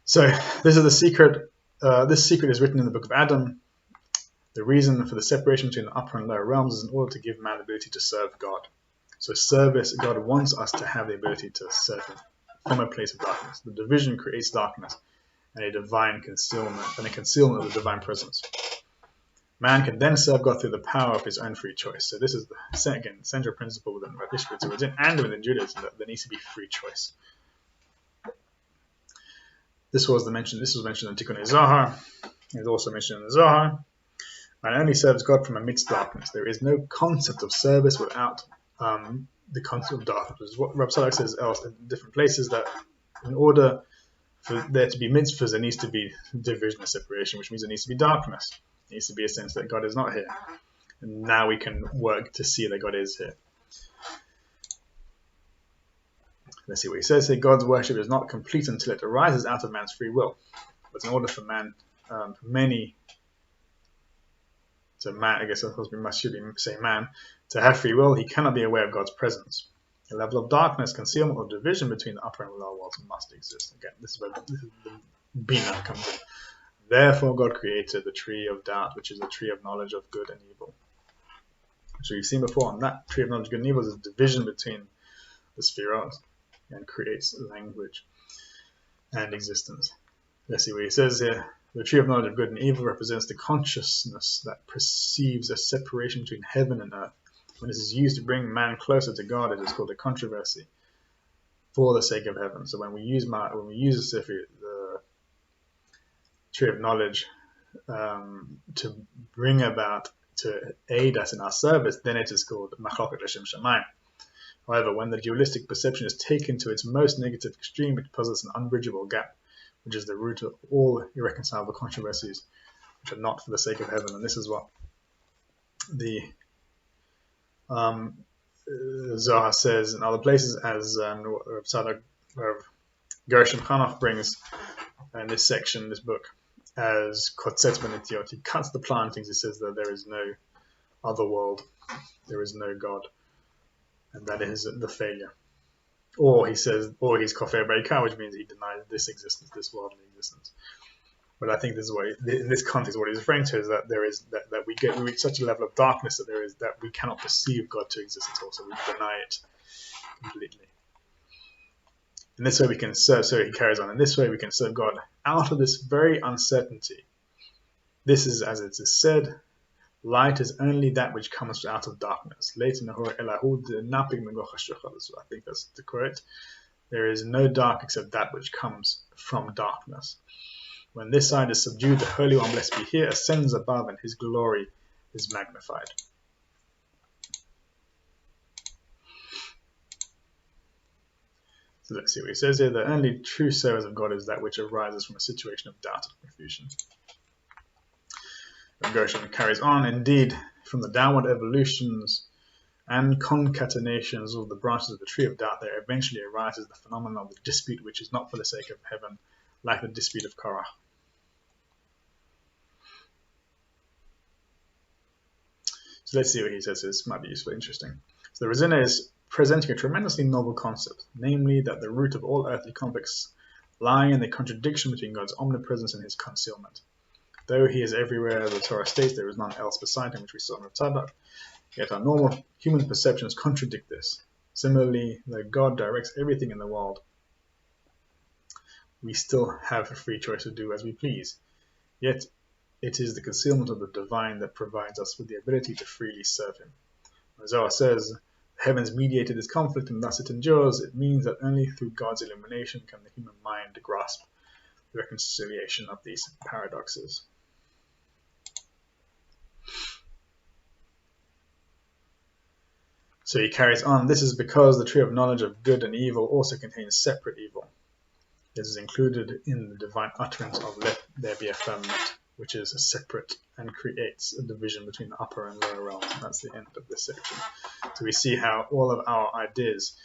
So this is the secret. This secret is written in the book of Adam. The reason for the separation between the upper and lower realms is in order to give man the ability to serve God. So service, God wants us to have the ability to serve Him from a place of darkness. The division creates darkness and a divine concealment, of the divine presence. Man can then serve God through the power of his own free choice. So this is the central principle within Radzin and within Judaism, that there needs to be free choice. This was mentioned in Tikkun Zohar. It's also mentioned in the Zohar. Man only serves God from amidst darkness. There is no concept of service without the concept of darkness. What Rab Tzadok says else in different places, that in order for there to be mitzvahs, there needs to be division or separation, which means there needs to be darkness. There needs to be a sense that God is not here. And now we can work to see that God is here. Let's see what he says here. God's worship is not complete until it arises out of man's free will. But in order for man, I guess of course we should say man, to have free will, he cannot be aware of God's presence. A level of darkness, concealment, or division between the upper and lower worlds must exist. Again, this is where the Bina comes in. Therefore, God created the tree of doubt, which is the tree of knowledge of good and evil. So we've seen before, on that tree of knowledge of good and evil is a division between the spheres and creates language and existence. Let's see what he says here. The tree of knowledge of good and evil represents the consciousness that perceives a separation between heaven and earth. When this is used to bring man closer to God, it is called a controversy for the sake of heaven. So when we use the tree of knowledge to bring about, to aid us in our service, then it is called Machlokes L'Shem Shamayim. However, when the dualistic perception is taken to its most negative extreme, it possesses an unbridgeable gap, which is the root of all irreconcilable controversies, which are not for the sake of heaven. And this is what the Zohar says in other places, as Tzadok, Gershon Hanoch brings in this section, this book, as Kotzet Benetiot. He cuts the plantings. He says that there is no other world, there is no God, and that is the failure. Or he says, or he's Kofer Beika, which means he denies this existence, this worldly existence. But I think this is what, in this context, what he's referring to is that there is that we reach such a level of darkness that we cannot perceive God to exist at all, so we deny it completely. In this way we can serve, so he carries on, in this way we can serve God out of this very uncertainty. This is, as it is said, light is only that which comes out of darkness. I think that's the correct. There is no dark except that which comes from darkness. When this side is subdued, the Holy One, blessed be He, ascends above and His glory is magnified. So let's see what he says here. The only true service of God is that which arises from a situation of doubt and confusion. And Gershon carries on, indeed, from the downward evolutions and concatenations of the branches of the tree of doubt, there eventually arises the phenomenon of the dispute which is not for the sake of heaven, like the dispute of Korah. So let's see what he says. This might be useful, interesting. So the Radzin is presenting a tremendously novel concept, namely that the root of all earthly conflicts lie in the contradiction between God's omnipresence and His concealment. Though He is everywhere, as the Torah states, there is none else beside Him, which we saw in the Tzadok. Yet our normal human perceptions contradict this. Similarly, though God directs everything in the world, we still have a free choice to do as we please. Yet it is the concealment of the divine that provides us with the ability to freely serve Him. As Zohar says, the heavens mediated this conflict and thus it endures. It means that only through God's illumination can the human mind grasp the reconciliation of these paradoxes. So he carries on, this is because the tree of knowledge of good and evil also contains separate evil. This is included in the divine utterance of let there be a firmament, which is separate and creates a division between the upper and lower realms. And that's the end of this section. So we see how all of our ideas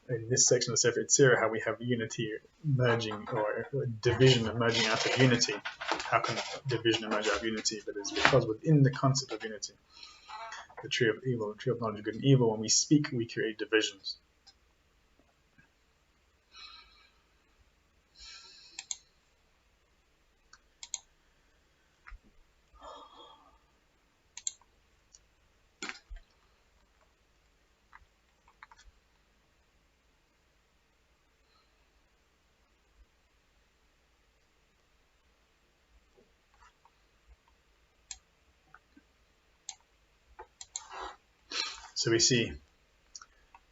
in this section of Sefer Yetzirah, how we have unity merging, or division emerging out of unity. How can division emerge out of unity? But it's because within the concept of unity, the tree of evil, the tree of knowledge of good and evil, when we speak, we create divisions. So we see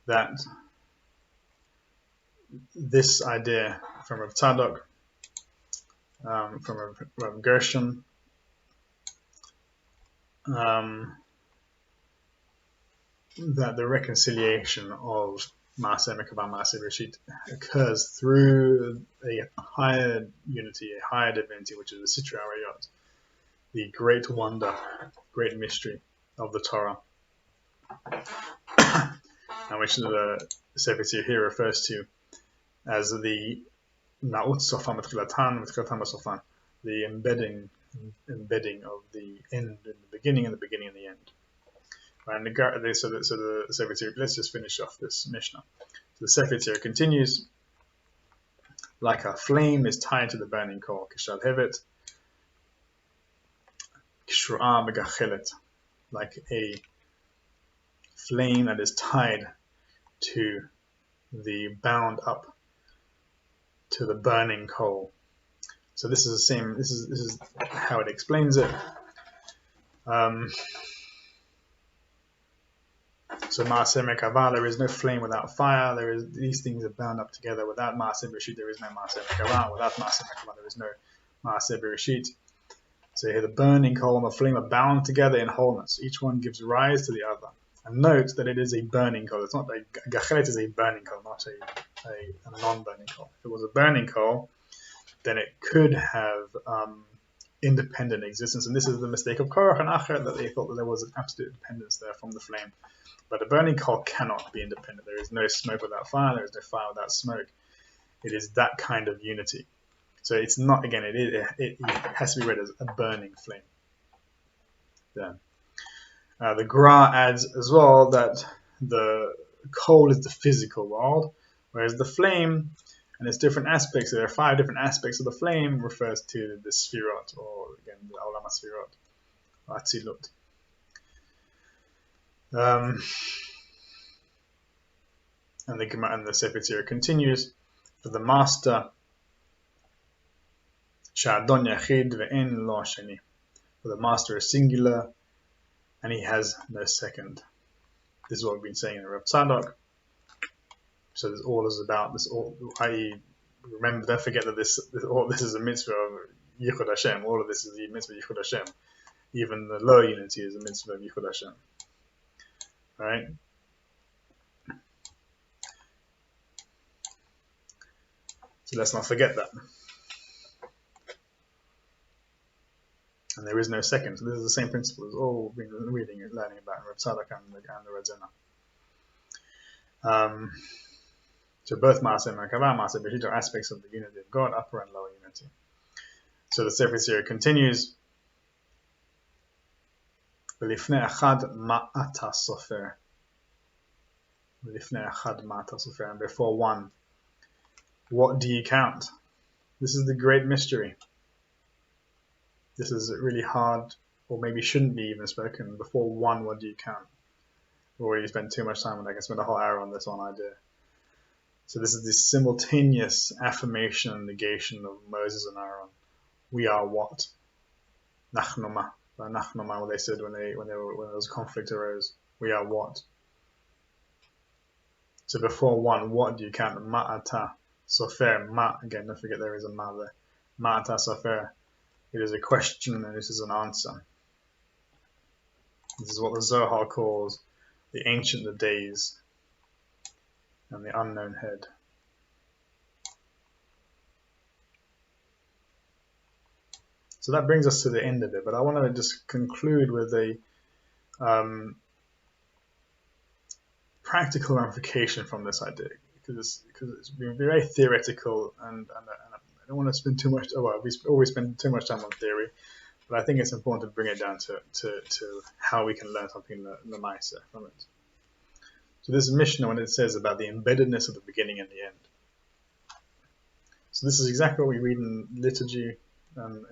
that this idea from Rav Tzadok, from Rav Gershon, that the reconciliation of Maaseh Merkavah, Maaseh Bereshit occurs through a higher unity, a higher divinity, which is the Sitra Arayot, the great wonder, great mystery of the Torah, and which the Sefer Yetzirah here refers to as the Na'ut Sofan Mitchilatan Sofan, the embedding of the end in the beginning and the beginning in the end. And so the Sefer Yetzirah, let's just finish off this mishnah. So the Sefer Yetzirah continues, like a flame is tied to the burning coal, Kishal Hevet, Kishru'ah Megachelet, like a flame that is tied to the bound up to the burning coal. So this is the same. This is how it explains it. So Maaseh Merkavah, there is no flame without fire. These things are bound up together. Without Maaseh Bereshit, there is no Maaseh Merkavah. Without Maaseh Merkavah, there is no Maaseh Bereshit. So here the burning coal and the flame are bound together in wholeness. Each one gives rise to the other. And note that it is a burning coal. It's not a gachelet is a burning coal, not a non-burning coal. If it was a burning coal, then it could have independent existence. And this is the mistake of Korach and Acher, that they thought that there was an absolute dependence there from the flame. But a burning coal cannot be independent. There is no smoke without fire. There is no fire without smoke. It is that kind of unity. So it's not, again, it has to be read as a burning flame. Then the Gra adds as well that the coal is the physical world, whereas the flame and its different aspects, there are 5 different aspects of the flame, refers to the Sfirot, or again, the Olam HaSfirot, Atzilut. And the Sefer Yetzirah continues, for the master, Sha'adon Yachid ve'en lo sheni. For the master is singular, and he has no second. This is what we've been saying in the Rav Tzadok. So this all is about this. I.e., remember, don't forget that this is a mitzvah of Yichud Hashem. All of this is the mitzvah of Yichud Hashem. Even the low unity is a mitzvah of Yichud Hashem. Right? So let's not forget that. And there is no second. So this is the same principle as all we've been reading and learning about in Rav Tzadok and the Radzin. So both Maaseh and Merkavah, Maaseh Beshit, are aspects of the unity of God, upper and lower unity. So the Sefer Yetzirah continues, V'lifnei achad ma'ata sofer. V'lifnei achad ma'ata sofer. And before one, what do you count? This is the great mystery. This is really hard, or maybe shouldn't be even spoken. Before one, what do you count? We've already spent too much time on it. I can spend a whole hour on this one idea. So this is the simultaneous affirmation and negation of Moses and Aaron. We are what? Nachnoma. Nachnoma, what they said when there was conflict arose. We are what? So before one, what do you count? Ma'ata sofer. Ma, again, don't forget there is a ma there. Ma'ata sofer. It is a question and this is an answer. This is what the Zohar calls the ancient of days and the unknown head. So that brings us to the end of it, but I want to just conclude with a practical ramification from this idea, because it's been very theoretical, and I don't want to spend too much. Well, we always spend too much time on theory, but I think it's important to bring it down to how we can learn something in the Maaseh from it. So this mishnah, when it says about the embeddedness of the beginning and the end. So this is exactly what we read in liturgy and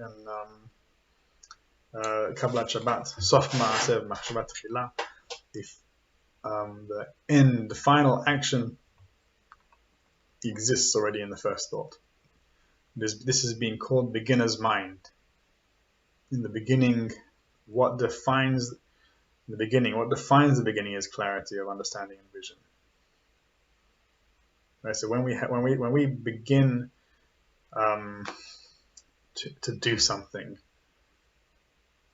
Kabbalat Shabbat, Sof Ma'asev Machshavat Tchila. The end, the final action, exists already in the first thought. This is being called beginner's mind. In the beginning, what defines the beginning is clarity of understanding and vision. Right, so when we begin to do something,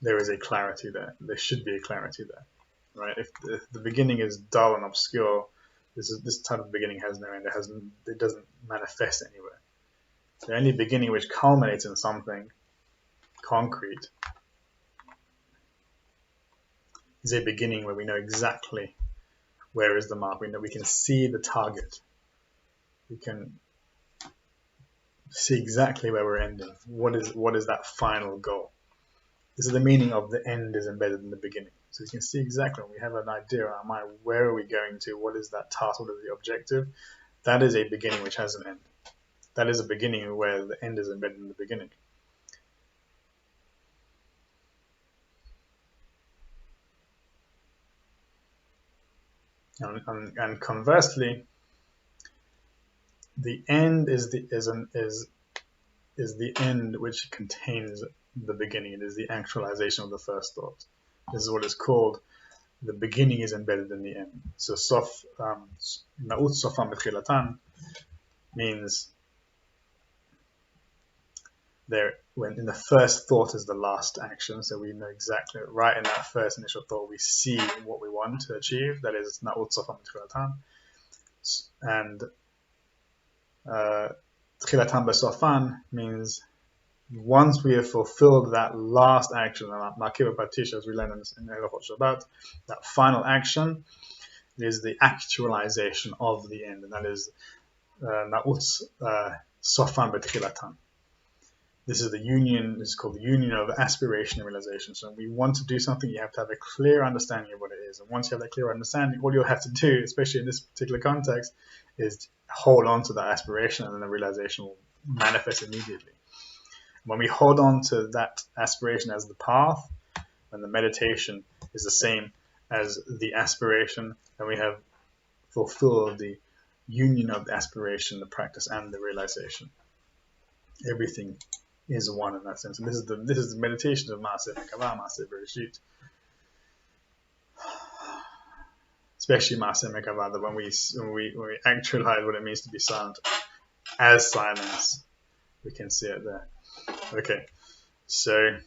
there is a clarity there. There should be a clarity there, right? If the beginning is dull and obscure, this type of beginning has no end. It doesn't manifest anywhere. The only beginning which culminates in something concrete is a beginning where we know exactly where is the mark. We know we can see the target. We can see exactly where we're ending. What is that final goal? This is the meaning of the end is embedded in the beginning. So you can see exactly when we have an idea in our mind, where are we going to? What is that task? What is the objective? That is a beginning which has an end. That is a beginning where the end is embedded in the beginning. And conversely, the end is the end which contains the beginning. It is the actualization of the first thought. This is what is called the beginning is embedded in the end. So sof na'ut sofam b'tchilatan means there when in the first thought is the last action. So we know exactly right in that first initial thought we see what we want to achieve. That is na'ut sofam b'tchilatan. And tchilatan b'sofan means once we have fulfilled that last action, Makiva Patish, as we learn in Hanoch Shabbat, that final action is the actualization of the end, and that is Na'utz Sofan B'Tchilatan. This is the union. This is called the union of aspiration and realization. So when we want to do something, you have to have a clear understanding of what it is. And once you have that clear understanding, all you'll have to do, especially in this particular context, is hold on to that aspiration, and then the realization will manifest immediately. When we hold on to that aspiration as the path, and the meditation is the same as the aspiration, then we have fulfilled the union of the aspiration, the practice, and the realization. Everything is one in that sense. And this is the meditation of Maaseh Mekavah, Maaseh Bereshit. Especially Maaseh Mekavah, that when we actualize what it means to be silent as silence, we can see it there. Okay, so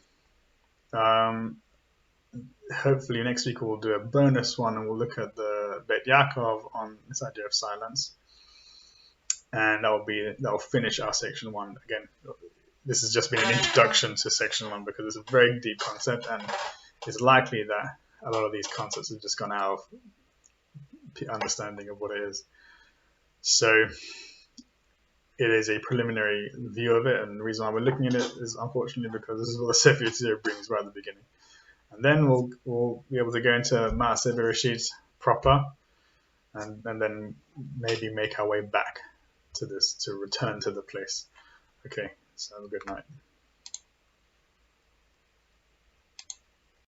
hopefully next week we'll do a bonus one, and we'll look at the Bet Yaakov on this idea of silence, and that'll finish our section 1. Again, this has just been an introduction to section 1 because it's a very deep concept, and it's likely that a lot of these concepts have just gone out of understanding of what it is. So it is a preliminary view of it, and the reason why we're looking at it is unfortunately because this is what the Sefer Yetzirah brings right at the beginning. And then we'll be able to go into Maaseh Bereshit proper, and then maybe make our way back to this, to return to the place. Okay, so have a good night.